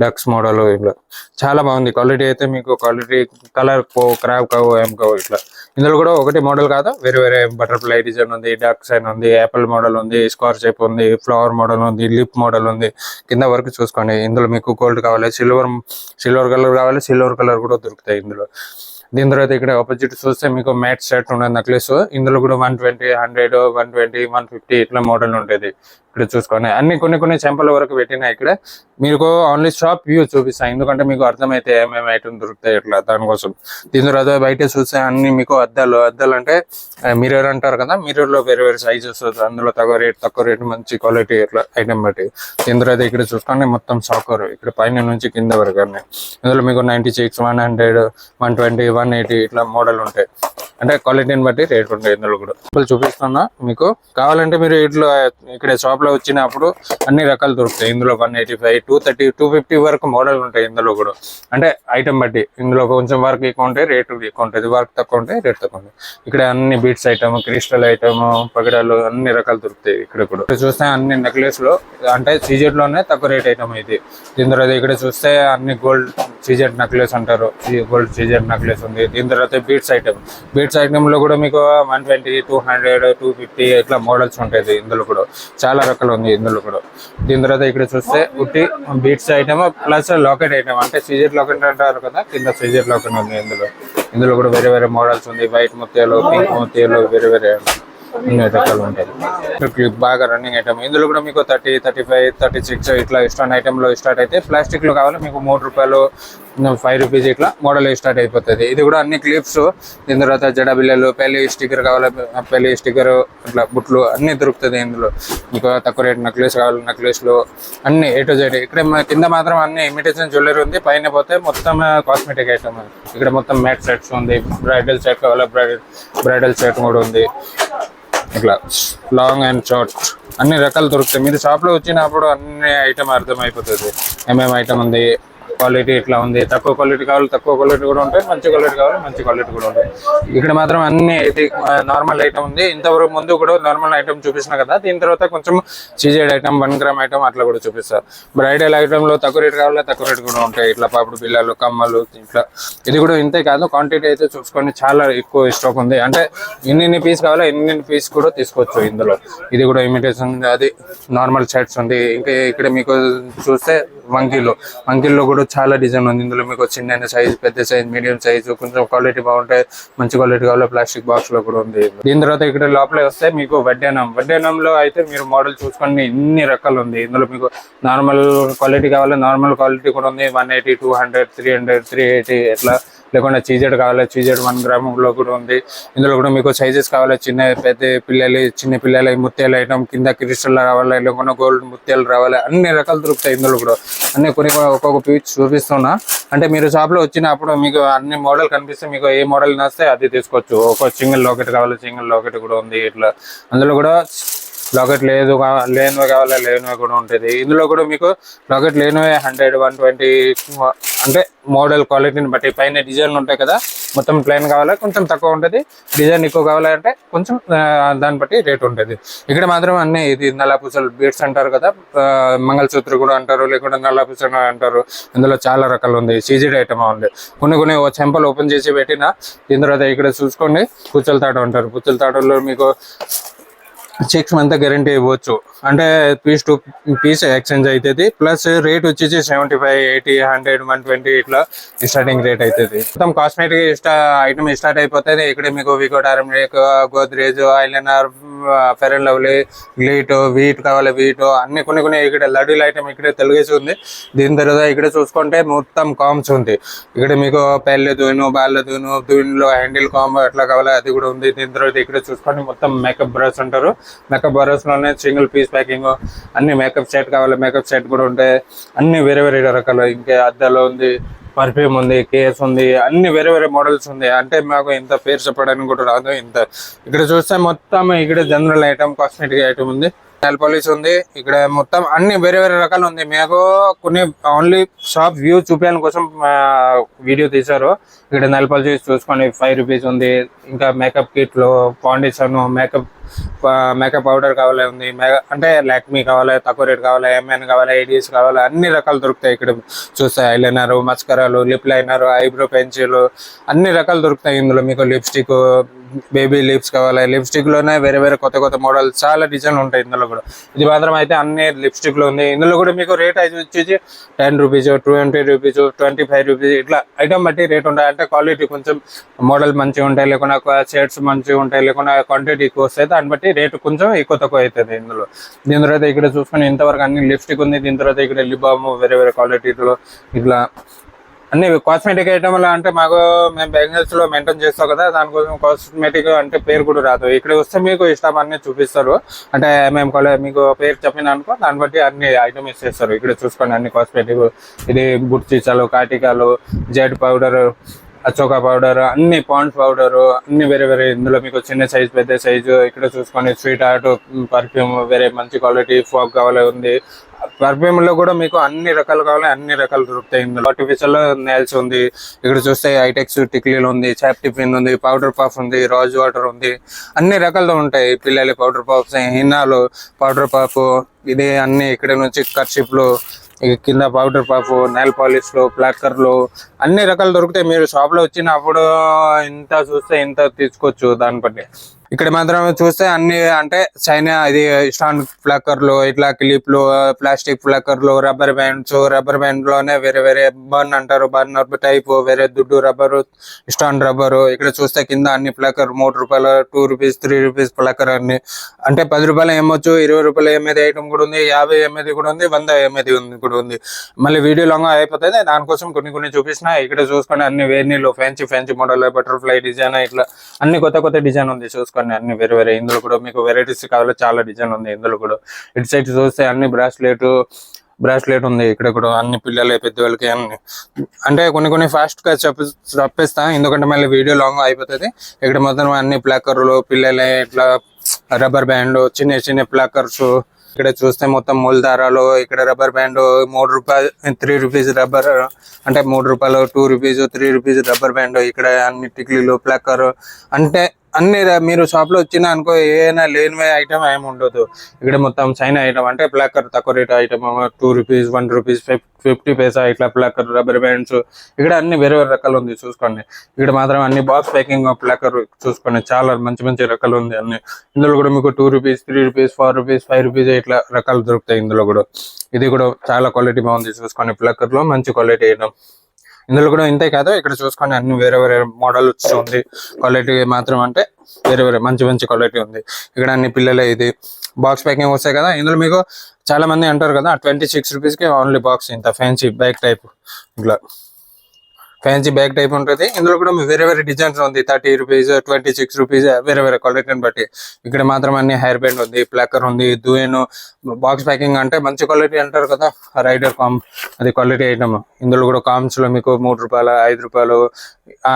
డక్స్ మోడల్ ఇట్లా చాలా బాగుంది. క్వాలిటీ అయితే మీకు క్వాలిటీ కలర్ క్రాబ్ కావు ఏం కావు ఇట్లా. ఇందులో కూడా ఒకటి మోడల్ కాదు, వేరే వేరే బటర్ఫ్లై డిజైన్ ఉంది, డక్ సైన్ ఉంది, యాపిల్ మోడల్ ఉంది, స్క్వేర్ షేప్ ఉంది, ఫ్లవర్ మోడల్ ఉంది, లిప్ మోడల్ ఉంది. కింద వరకు చూసుకోండి. ఇందులో మీకు గోల్డ్ కావాలి, సిల్వర్ కలర్ కావాలి, సిల్వర్ కలర్ కూడా దొరుకుతాయి ఇందులో. దీని తర్వాత ఇక్కడ ఆపోజిట్ చూస్తే మీకు మ్యాట్ షర్ట్ ఉన్నది నెక్లెస్. ఇందులో కూడా 120, 100, 120, 150 ఇట్లా మోడల్ ఉంటుంది. ఇక్కడ చూసుకోండి అన్ని కొన్ని చెంపల వరకు పెట్టినాయి. ఇక్కడ మీకు ఓన్లీ షాప్ వ్యూ చూపిస్తాను, ఎందుకంటే మీకు అర్థమైతే ఏమేమి ఐటమ్ దొరుకుతాయి ఇట్లా, దానికోసం. దీని తర్వాత బయట చూస్తే అన్ని మీకు అద్దాలు అంటే మిర్రర్ అంటారు కదా, మిర్రర్ లో వేరే వేరే సైజెస్, అందులో తక్కువ రేట్ మంచి క్వాలిటీ ఇట్లా ఐటమ్ బట్టి. దీని తర్వాత ఇక్కడ చూసుకోండి మొత్తం సాకర్, ఇక్కడ పైన నుంచి కింద వరకు అన్ని. ఇందులో మీకు 96, 100, 120, 180 ఇట్లా మోడల్ ఉంటాయి. అంటే క్వాలిటీని బట్టి రేట్ ఉంటాయి. ఇందులో కూడా చూపిస్తున్నా మీకు. కావాలంటే మీరు ఇట్లా ఇక్కడ షాప్ లో వచ్చినప్పుడు అన్ని రకాలు దొరుకుతాయి. ఇందులో 185, 230, 250 వరకు మోడల్ ఉంటాయి ఇందులో కూడా. అంటే ఐటమ్ బట్టి ఇందులో కొంచెం వర్క్ ఎక్కువ ఉంటే రేటు ఎక్కువ ఉంటుంది, వర్క్ తక్కువ ఉంటే రేట్ తక్కువ ఉంటుంది. ఇక్కడ అన్ని బీట్స్ ఐటమ్, క్రిస్టల్ ఐటమ్, పగడాలు అన్ని రకాలు దొరుకుతాయి ఇక్కడ కూడా. చూస్తే అన్ని నెక్లెస్ లో అంటే సీజెడ్ లోనే తక్కువ రేట్ ఐటమ్ ఇది. దీని తర్వాత ఇక్కడ చూస్తే అన్ని గోల్డ్ సీజెడ్ నెక్లెస్ అంటారు, గోల్డ్ సీజెడ్ నెక్లెస్ ఉంది. దీని తర్వాత బీట్స్ ఐటమ్ లో కూడా మీకు 120, 200, 250 ఇట్లా మోడల్స్ ఉంటాయి. ఇందులో కూడా చాలా రకాలు ఉంది ఇందులో కూడా. దీని తర్వాత ఇక్కడ చూస్తే ఉట్టి beads item plus locket item, అంటే సీజెడ్ లాకెట్ అంటారు కదా, కింద సీజెడ్ లాకెట్ ఉంది. ఇందులో కూడా వేరే వేరే మోడల్స్ ఉంది. వైట్ ముత్యాలు, పింక్ ముత్యాలు వేరే వేరే. అన్ని రకాలు ఉంటాయి. క్లిప్ బాగా రన్నింగ్ ఐటమ్. ఇందులో కూడా మీకు 30, 35, 36 ఇట్లా ఇష్టం ఐటెంలో స్టార్ట్ అయితే, ప్లాస్టిక్ లో కావాలి మీకు 3 రూపాయలు, 5 రూపీస్ ఇట్లా మోడల్ స్టార్ట్ అయిపోతుంది. ఇది కూడా అన్ని క్లిప్స్. దీని తర్వాత జడబిల్లలు, పెళ్లి స్టిక్కర్ కావాలి, పెళ్లి స్టిక్కర్ ఇట్లా బుట్లు అన్ని దొరుకుతుంది ఇందులో. మీకు తక్కువ రేట్ నెక్లెస్ కావాలి, నెక్లెస్లు అన్ని A to Z. ఇక్కడ కింద మాత్రం అన్ని ఇమిటేషన్ జ్యువెలరీ ఉంది, పైన పోతే మొత్తం కాస్మెటిక్ ఐటమ్. ఇక్కడ మొత్తం మ్యాట్ సెట్స్ ఉంది, బ్రైడల్ సెట్ కావాలి, బ్రైడల్ సెట్ కూడా ఉంది. ఇట్లా లాంగ్ అండ్ షార్ట్ అన్ని రకాలు దొరుకుతాయి. మీరు షాప్ లో వచ్చినప్పుడు అన్ని ఐటమ్ అర్థం అయిపోతుంది ఏమేమి ఐటమ్ ఉంది, క్వాలిటీ ఇట్లా ఉంది. తక్కువ క్వాలిటీ కావాలి, తక్కువ క్వాలిటీ కూడా ఉంటాయి, మంచి క్వాలిటీ కావాలి, మంచి క్వాలిటీ కూడా ఉంటాయి. ఇక్కడ మాత్రం అన్ని ఇది నార్మల్ ఐటమ్ ఉంది. ఇంతవరకు ముందు కూడా నార్మల్ ఐటమ్ చూపిస్తున్నా కదా, దీని తర్వాత కొంచెం సీజెడ్ ఐటమ్, 1 గ్రామ్ ఐటమ్ అట్లా కూడా చూపిస్తారు. బ్రైడల్ ఐటమ్ లో తక్కువ రేట్ కావాలి, తక్కువ రేట్ కూడా ఉంటాయి. ఇట్లా పాపుడు పిల్లలు, కమ్మలు ఇట్లా. ఇది కూడా ఇంతే కాదు, క్వాంటిటీ అయితే చూసుకొని చాలా ఎక్కువ స్టాక్ ఉంది. అంటే ఎన్ని పీస్ కావాలో ఎన్ని పీస్ కూడా తీసుకోవచ్చు ఇందులో. ఇది కూడా ఇమిటేషన్, అది నార్మల్ సెట్స్ ఉంది. ఇంకా ఇక్కడ మీకు చూస్తే వంకీల్లో కూడా చాలా డిజైన్ ఉంది. ఇందులో మీకు చిన్న సైజ్, పెద్ద సైజ్, మీడియం సైజ్, కొంచెం క్వాలిటీ బాగుంటాయి, మంచి క్వాలిటీ కావాలి, ప్లాస్టిక్ బాక్స్ లో కూడా ఉంది. దీని తర్వాత ఇక్కడ లోపలే వస్తే మీకు వడ్డానంలో అయితే మీరు మోడల్ చూసుకొని ఇన్ని రకాలు ఉంది. ఇందులో మీకు నార్మల్ క్వాలిటీ కావాలి, నార్మల్ క్వాలిటీ కూడా ఉంది. 180, 200, 300, 380 ఎట్లా. లేకుండా చీజెడ్ కావాలి, చీజెడ్ 1 గ్రామ్ లో కూడా ఉంది. ఇందులో కూడా మీకు సైజెస్ కావాలి, చిన్న పిల్లల ముత్యాల ఐటమ్, కింద క్రిస్టల్ రావాలి, లేకుండా గోల్డ్ ముత్యాలు రావాలి, అన్ని రకాలు దొరుకుతాయి ఇందులో కూడా. అన్ని కొన్ని ఒక్కొక్క పీస్ చూపిస్తున్నా. అంటే మీరు షాప్ లో వచ్చినప్పుడు మీకు అన్ని మోడల్ కనిపిస్తే మీకు ఏ మోడల్ నస్తే అది తీసుకోవచ్చు. ఒక సింగిల్ లాకెట్ కావాలి, సింగిల్ లాకెట్ కూడా ఉంది ఇట్లా. అందులో కూడా లాకెట్ లేనివి కావాలి, లేనివి కూడా ఉంటుంది. ఇందులో కూడా మీకు లాకెట్ లేనివి 100, 120 అంటే మోడల్ క్వాలిటీని బట్టి. పైన డిజైన్ ఉంటాయి కదా, మొత్తం ప్లెయిన్ కావాలి, కొంచెం తక్కువ ఉంటుంది. డిజైన్ ఎక్కువ కావాలంటే కొంచెం దాన్ని బట్టి రేట్ ఉంటుంది. ఇక్కడ మాత్రం అన్ని ఇది నల్లపూసలు బీడ్స్ అంటారు కదా, మంగళసూత్ర కూడా అంటారు, లేకుంటే నల్లపూసలు అంటారు. ఇందులో చాలా రకాలు ఉంది. సీజెడ్ ఐటమ్ ఉంది. కొన్ని చెంపలు ఓపెన్ చేసి పెట్టిన. దీని తర్వాత ఇక్కడ చూసుకోండి, పుచ్చల తాడు అంటారు. పుచ్చల తాడులో మీకు 6 months గ్యారంటీ ఇవ్వచ్చు. అంటే పీస్ టు పీస్ ఎక్స్చేంజ్ అవుతుంది. ప్లస్ రేట్ వచ్చేసి 75, 80, 100, 120 ఇట్లా స్టార్టింగ్ రేట్ అవుతుంది. మొత్తం కాస్మెటిక్ ఐటమ్ స్టార్ట్ అయిపోతుంది. ఇక్కడ మీకు Vicco, turmeric, Godrej, eyeliner, fair and lovely, గ్లీట్, వీట్ కావాలి, వీట్ అన్ని కొన్ని ఇక్కడ లడ్డూల ఐటమ్ ఇక్కడ తెలుగేసి ఉంది. దీని తర్వాత ఇక్కడ చూసుకుంటే మొత్తం కామ్స్ ఉంది. ఇక్కడ మీకు పెళ్ళి దూను, బాళ్ళ దూనులో హ్యాండిల్ కామ్ ఎట్లా కావాలి అది కూడా ఉంది. దీని తర్వాత ఇక్కడ చూసుకోండి మొత్తం మేకప్ బ్రష్ అంటారు. మేకప్ బ్రష్ లోనే సింగిల్ పీస్ ప్యాకింగ్, అన్ని మేకప్ సెట్ కావాలి, మేకప్ సెట్ కూడా ఉంటాయి. అన్ని వేరే రకాలు. ఇంకా అద్దాలు ఉంది, పర్ఫ్యూమ్ ఉంది, కేస్ ఉంది, అన్ని వేరే మోడల్స్ ఉంది. అంటే మాకు ఇంత పేరు చెప్పడానికి కూడా రాదు. ఇంత ఇక్కడ చూస్తే మొత్తం ఇక్కడ జనరల్ ఐటమ్, కాస్మెటిక్ ఐటమ్ ఉంది, నెల్ పాలిష్ ఉంది. ఇక్కడ మొత్తం అన్ని వేరే రకాలు ఉంది. మీకు కొన్ని ఓన్లీ షాప్ వ్యూ చూపించడం కోసం వీడియో తీశారు. ఇక్కడ నెల్ పాలిష్ చూసుకొని 5 రూపీస్ ఉంది. ఇంకా మేకప్ కిట్ లో ఫౌండేషన్, మేకప్ పౌడర్ కావాలి ఉంది. అంటే లాక్మీ కావాలి, తక్కువ రేట్ కావాలి, ఎంఎన్ కావాలి, ఐడిఎస్ కావాలి, అన్ని రకాలు దొరుకుతాయి. ఇక్కడ చూస్తే ఐలైనర్, మస్కరాలు, లిప్ లైనర్, ఐబ్రో పెన్సిల్ అన్ని రకాలు దొరుకుతాయి. ఇందులో మీకు లిప్స్టిక్, బేబీ లిప్స్ కావాలి. లిప్స్టిక్ లోనే వేరే కొత్త మోడల్ చాలా డిజైన్ ఉంటాయి ఇందులో కూడా. ఇది మాత్రం అయితే అన్ని లిప్స్టిక్ లో ఉంది. ఇందులో కూడా మీకు రేట్ అయితే వచ్చేసి 10 రూపీస్, 20 రూపీస్, 25 రూపీస్ ఇట్లా ఐటమ్ బట్టి రేట్ ఉంటాయి. అంటే క్వాలిటీ కొంచెం మోడల్ మంచిగా ఉంటాయి, లేకుండా షేడ్స్ మంచిగా ఉంటాయి, లేకుండా క్వాంటిటీ ఎక్కువ వస్తాయి. దాన్ని బట్టి రేటు కొంచెం ఎక్కువ తక్కువ అవుతుంది ఇందులో. దీని తర్వాత ఇక్కడ చూసుకొని ఇంతవరకు అన్ని లిప్స్టిక్ ఉంది. దీని తర్వాత ఇక్కడ లిప్ బామ్ వేరే క్వాలిటీలో ఇట్లా అన్ని కాస్మెటిక్ ఐటమ్. అంటే మేము బ్యాంగిల్స్ లో మెయింటైన్ చేస్తాం కదా, దానికోసం కాస్మెటిక్ అంటే పేరు కూడా రాదు. ఇక్కడ వస్తే మీకు ఇష్టం అన్ని చూపిస్తారు. అంటే మేము మీకు పేరు చెప్పిన అనుకో దాన్ని బట్టి అన్ని ఐటమ్ ఇచ్చేస్తారు. ఇక్కడ చూసుకోండి అన్ని కాస్మెటిక్. ఇది బుట్ చీసాలు, కాటికాలు, జెడ్ పౌడర్, అచోకా పౌడర్, అన్ని పాండ్స్ పౌడర్, అన్ని వేరే. ఇందులో మీకు చిన్న సైజ్, పెద్ద సైజు. ఇక్కడ చూసుకొని స్వీట్ హార్ట్, పర్ఫ్యూమ్ వేరే మంచి క్వాలిటీ, ఫాగ్ కావాలి ఉంది. పర్ఫ్యూమ్ లో కూడా మీకు అన్ని రకాలు కావాలి, అన్ని రకాలు దొరుకుతాయి. ఇందులో ఆర్టిఫిషియల్ నెయిల్స్ ఉంది. ఇక్కడ చూస్తే ఐటెక్స్ టిక్లీలు ఉంది, చాప్ టిఫిన్ ఉంది, పౌడర్ పఫ్ ఉంది, రోజ్ వాటర్ ఉంది, అన్ని రకాలు ఉంటాయి. పిల్లలు పౌడర్ పఫ్స్, హిన్నాలు, పౌడర్ పఫ్, ఇది అన్ని ఇక్కడ నుంచి కర్షిప్లు, కింద పౌడర్ పఫ్, నెయిల్ పాలిష్లు, ప్లాకర్లు అన్ని రకాలు దొరుకుతాయి. మీరు షాప్ లో వచ్చినప్పుడు ఇంత చూస్తే ఇంత తీసుకోవచ్చు దాన్ని బట్టి. ఇక్కడ మాత్రం చూస్తే అన్ని అంటే చైనా ఇది స్టాండ్ ఫ్లక్కర్లు ఇట్లా క్లిప్లు ప్లాస్టిక్ ఫ్లక్కర్లు రబ్బర్ బ్యాండ్ లోనే వేరే వేరే బర్న్ అంటారు, బర్నర్ టైప్ వేరే దుడ్డు రబ్బరు స్టాండ్ రబ్బరు. ఇక్కడ చూస్తే కింద అన్ని ఫ్లక్కర్ ₹3 ₹2 ₹3 ఫ్లక్కర్ అన్ని అంటే ₹10 ఏమొచ్చు, ₹20 ఎంఏది ఐటమ్ కూడా ఉంది, 50 ఎంఏది కూడా ఉంది, 100 ఎంఏది కూడా ఉంది. మళ్ళీ వీడియో లాంగ్ అయిపోతుంది, దానికోసం కొన్ని చూపిస్తున్నా. ఇక్కడ చూసుకొని అన్ని వేరే నీళ్ళు ఫ్యాన్సీ మోడల్ బటర్ఫ్లై డిజైన్ ఇట్లా అన్ని కొత్త డిజైన్ ఉంది. చూసుకొని అన్ని వేరే ఇందులో కూడా మీకు వెరైటీస్ కావాలి, చాలా డిజైన్ ఉంది ఇందులో కూడా. ఇటు సైడ్ చూస్తే అన్ని బ్రాస్లెట్ ఉంది. ఇక్కడ కూడా అన్ని పిల్లలు పెద్దవాళ్ళకి అన్ని అంటే కొన్ని ఫాస్ట్ గా చెప్పేస్తా, ఎందుకంటే మళ్ళీ వీడియో లాంగ్ అయిపోతుంది. ఇక్కడ మొత్తం అన్ని ప్లాకర్లు పిల్లలే ఇట్లా రబ్బర్ బ్యాండ్ చిన్న ప్లాకర్స్. ఇక్కడ చూస్తే మొత్తం మూలదారాలు, ఇక్కడ రబ్బర్ బ్యాండ్ ₹3 రబ్బర్ అంటే ₹3 ₹2 ₹3 రబ్బర్ బ్యాండ్. ఇక్కడ అన్ని టిక్లీలు ప్లాకర్ అంటే అన్ని మీరు షాప్ లో వచ్చిన అనుకో ఏమైనా లేని ఐటమ్ ఏమి ఉండదు. ఇక్కడ మొత్తం చైనా ఐటమ్ అంటే ప్లాకర్ తక్కువ రేట్ ఐటమ్ ₹2 ₹1 50 పైసా ఇట్లా ప్లాకర్ రబ్బర్ బ్యాండ్స్. ఇక్కడ అన్ని వేరే రకాలు ఉంది చూసుకోండి. ఇక్కడ మాత్రం అన్ని బాక్స్ ప్యాకింగ్ ప్లాకర్ చూసుకోండి, చాలా మంచి రకాలు ఉంది అన్ని. ఇందులో కూడా మీకు ₹2 ₹3 ₹4 ₹5 ఇట్లా రకాలు దొరుకుతాయి ఇందులో కూడా. ఇది కూడా చాలా క్వాలిటీ బాగుంది చూసుకోండి, ప్లాకర్ లో మంచి క్వాలిటీ ఐటమ్. ఇందులో కూడా ఇంతే కాదు, ఇక్కడ చూసుకొని అన్ని వేరే మోడల్ ఉంది. క్వాలిటీ మాత్రం అంటే వేరే మంచి క్వాలిటీ ఉంది. ఇక్కడ అన్ని పిల్లలే ఇది బాక్స్ ప్యాకింగ్ వస్తాయి కదా. ఇందులో మీకు చాలా మంది అంటారు కదా ₹26 కి ఓన్లీ బాక్స్ ఇంత ఫ్యాన్సీ బ్యాగ్ టైప్, ఇట్లా ఫ్యాన్సీ బ్యాగ్ టైప్ ఉంటుంది. ఇందులో కూడా వేరే డిజైన్స్ ఉంది, ₹30 ₹26 వేరే క్వాలిటీని బట్టి. ఇక్కడ మాత్రం అన్ని హెయిర్ బ్యాండ్ ఉంది, ప్లాకర్ ఉంది, దువేను బాక్స్ ప్యాకింగ్ అంటే మంచి క్వాలిటీ అంటారు కదా, రైడర్ కామ్ అది క్వాలిటీ ఐటమ్. ఇందులో కూడా కామ్స్ లో మీకు ₹3 ₹5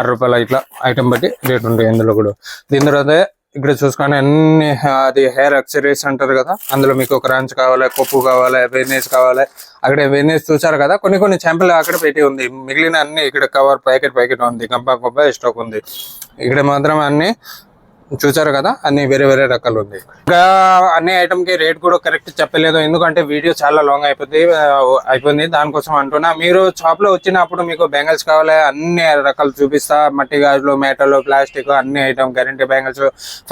₹6 ఇట్లా ఐటమ్ బట్టి రేట్ ఉంటాయి ఇందులో కూడా. దీని తర్వాత ఇక్కడ చూసుకొని అన్ని అది హెయిర్ అక్సెసరీస్ అంటారు కదా, అందులో మీకు క్రాంచ్ కావాలి, కొప్పు కావాలి, వెన్నెస్ కావాలి. అక్కడ వెన్నెస్ చూసారు కదా, కొన్ని శాంపుల్ అక్కడ పెట్టి ఉంది. మిగిలిన అన్ని ఇక్కడ కవర్ ప్యాకెట్ ఉంది, గంప స్టాక్ ఉంది. ఇక్కడ మాత్రం అన్ని చూసారు కదా, అన్ని వేరే రకాలు ఉంది. ఇంకా అన్ని ఐటమ్ కి రేట్ కూడా కరెక్ట్ చెప్పలేదు, ఎందుకంటే వీడియో చాలా లాంగ్ అయిపోయింది దానికోసం అంటున్నా. మీరు షాప్ లో వచ్చినప్పుడు మీకు బ్యాంగిల్స్ కావాలి, అన్ని రకాలు చూపిస్తా. మట్టి గాజులు, మెటల్, ప్లాస్టిక్ అన్ని item, guarantee bangles,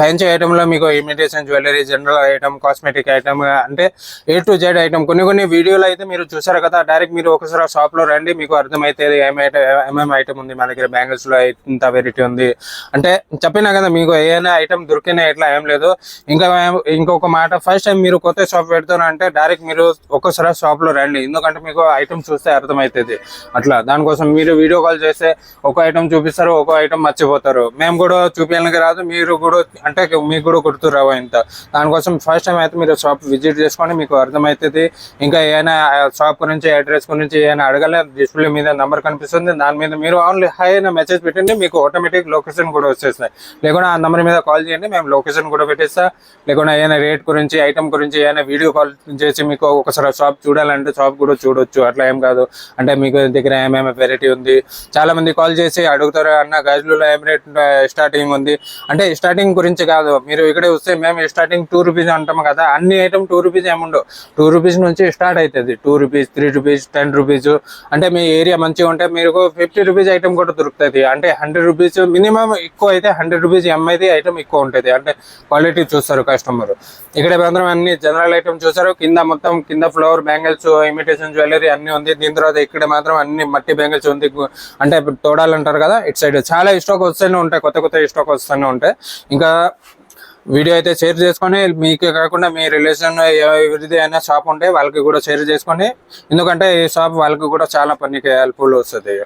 fancy item లో మీకు imitation jewellery, general item, cosmetic item అంటే A to Z ఐటమ్. కొన్ని వీడియోలు అయితే మీరు చూసారు కదా, డైరెక్ట్ మీరు ఒకసారి షాప్ లో రండి, మీకు అర్థమైతే ఏమేమి ఐటమ్ ఉంది మన దగ్గర. బ్యాంగిల్స్ లో ఇంత వెరైటీ ఉంది అంటే చెప్పినా కదా, మీకు ఐటమ్ దొరికినా ఎట్లా ఏం లేదు. ఇంకొక మాట, ఫస్ట్ టైం మీరు కొత్త షాప్ పెడతారంటే డైరెక్ట్ మీరు ఒక్కసారి షాప్ లో రండి, ఎందుకంటే మీకు ఐటమ్ చూస్తే అర్థమవుతుంది. అట్లా దానికోసం మీరు వీడియో కాల్ చేస్తే ఒక ఐటమ్ చూపిస్తారు, ఒక ఐటమ్ మర్చిపోతారు. మేము కూడా చూపించడానికి రాదు, మీరు కూడా అంటే మీకు కూడా గుర్తు రావు ఇంత. దానికోసం ఫస్ట్ టైం అయితే మీరు షాప్ విజిట్ చేసుకోండి, మీకు అర్థమవుతుంది. ఇంకా ఏమైనా షాప్ గురించి, అడ్రస్ గురించి ఏమైనా అడగాలి, డిస్ప్లే మీద నంబర్ కనిపిస్తుంది, దాని మీద మీరు ఓన్లీ హై అయిన మెసేజ్ పెట్టండి, మీకు ఆటోమేటిక్ లొకేషన్ కూడా వచ్చేస్తాయి. లేకుండా ఆ నెంబర్ మీద కాల్ చేయండి, మేము లొకేషన్ కూడా పెట్టేస్తా. లేకుండా ఏదైనా రేట్ గురించి, ఐటమ్ గురించి ఏదైనా వీడియో కాల్ చేసి మీకు ఒకసారి షాప్ చూడాలంటే షాప్ కూడా చూడొచ్చు, అట్లా ఏం కాదు. అంటే మీకు దగ్గర ఏమేమి వెరైటీ ఉంది. చాలా మంది కాల్ చేసి అడుగుతారు, అన్న గాజులలో ఏం రేట్ స్టార్టింగ్ ఉంది అంటే. స్టార్టింగ్ గురించి కాదు, మీరు ఇక్కడ వస్తే మేము స్టార్టింగ్ ₹2 అంటాము కదా, అన్ని ఐటమ్ ₹2 ఏముండవు. ₹2 నుంచి స్టార్ట్ అవుతుంది, ₹2 ₹3 ₹10. అంటే మీ ఏరియా మంచిగా ఉంటే మీరు ₹50 ఐటమ్ కూడా దొరుకుతుంది. అంటే ₹100 మినిమం, ఎక్కువ అయితే ₹100 ఎంఐది ఐటమ్ ఎక్కువ ఉంటుంది. అంటే క్వాలిటీ చూస్తారు కస్టమర్. ఇక్కడ మాత్రం అన్ని జనరల్ ఐటమ్ చూసారు. మొత్తం కింద ఫ్లవర్ బ్యాంగిల్స్, ఇమిటేషన్ జ్యువెలరీ అన్ని ఉంది. దీని తర్వాత ఇక్కడ మాత్రం అన్ని మట్టి బ్యాంగిల్స్ ఉంది, అంటే తోడాలు అంటారు కదా. ఇటు సైడ్ చాలా స్టాక్ వస్తూనే ఉంటాయి, కొత్త స్టాక్ వస్తూనే ఉంటాయి. ఇంకా వీడియో అయితే షేర్ చేసుకొని, మీకే కాకుండా మీ రిలేషన్ ఎవరిది అయినా షాప్ ఉంటే వాళ్ళకి కూడా షేర్ చేసుకోండి, ఎందుకంటే ఈ షాప్ వాళ్ళకి కూడా చాలా పనికి హెల్ప్ఫుల్ వస్తుంది.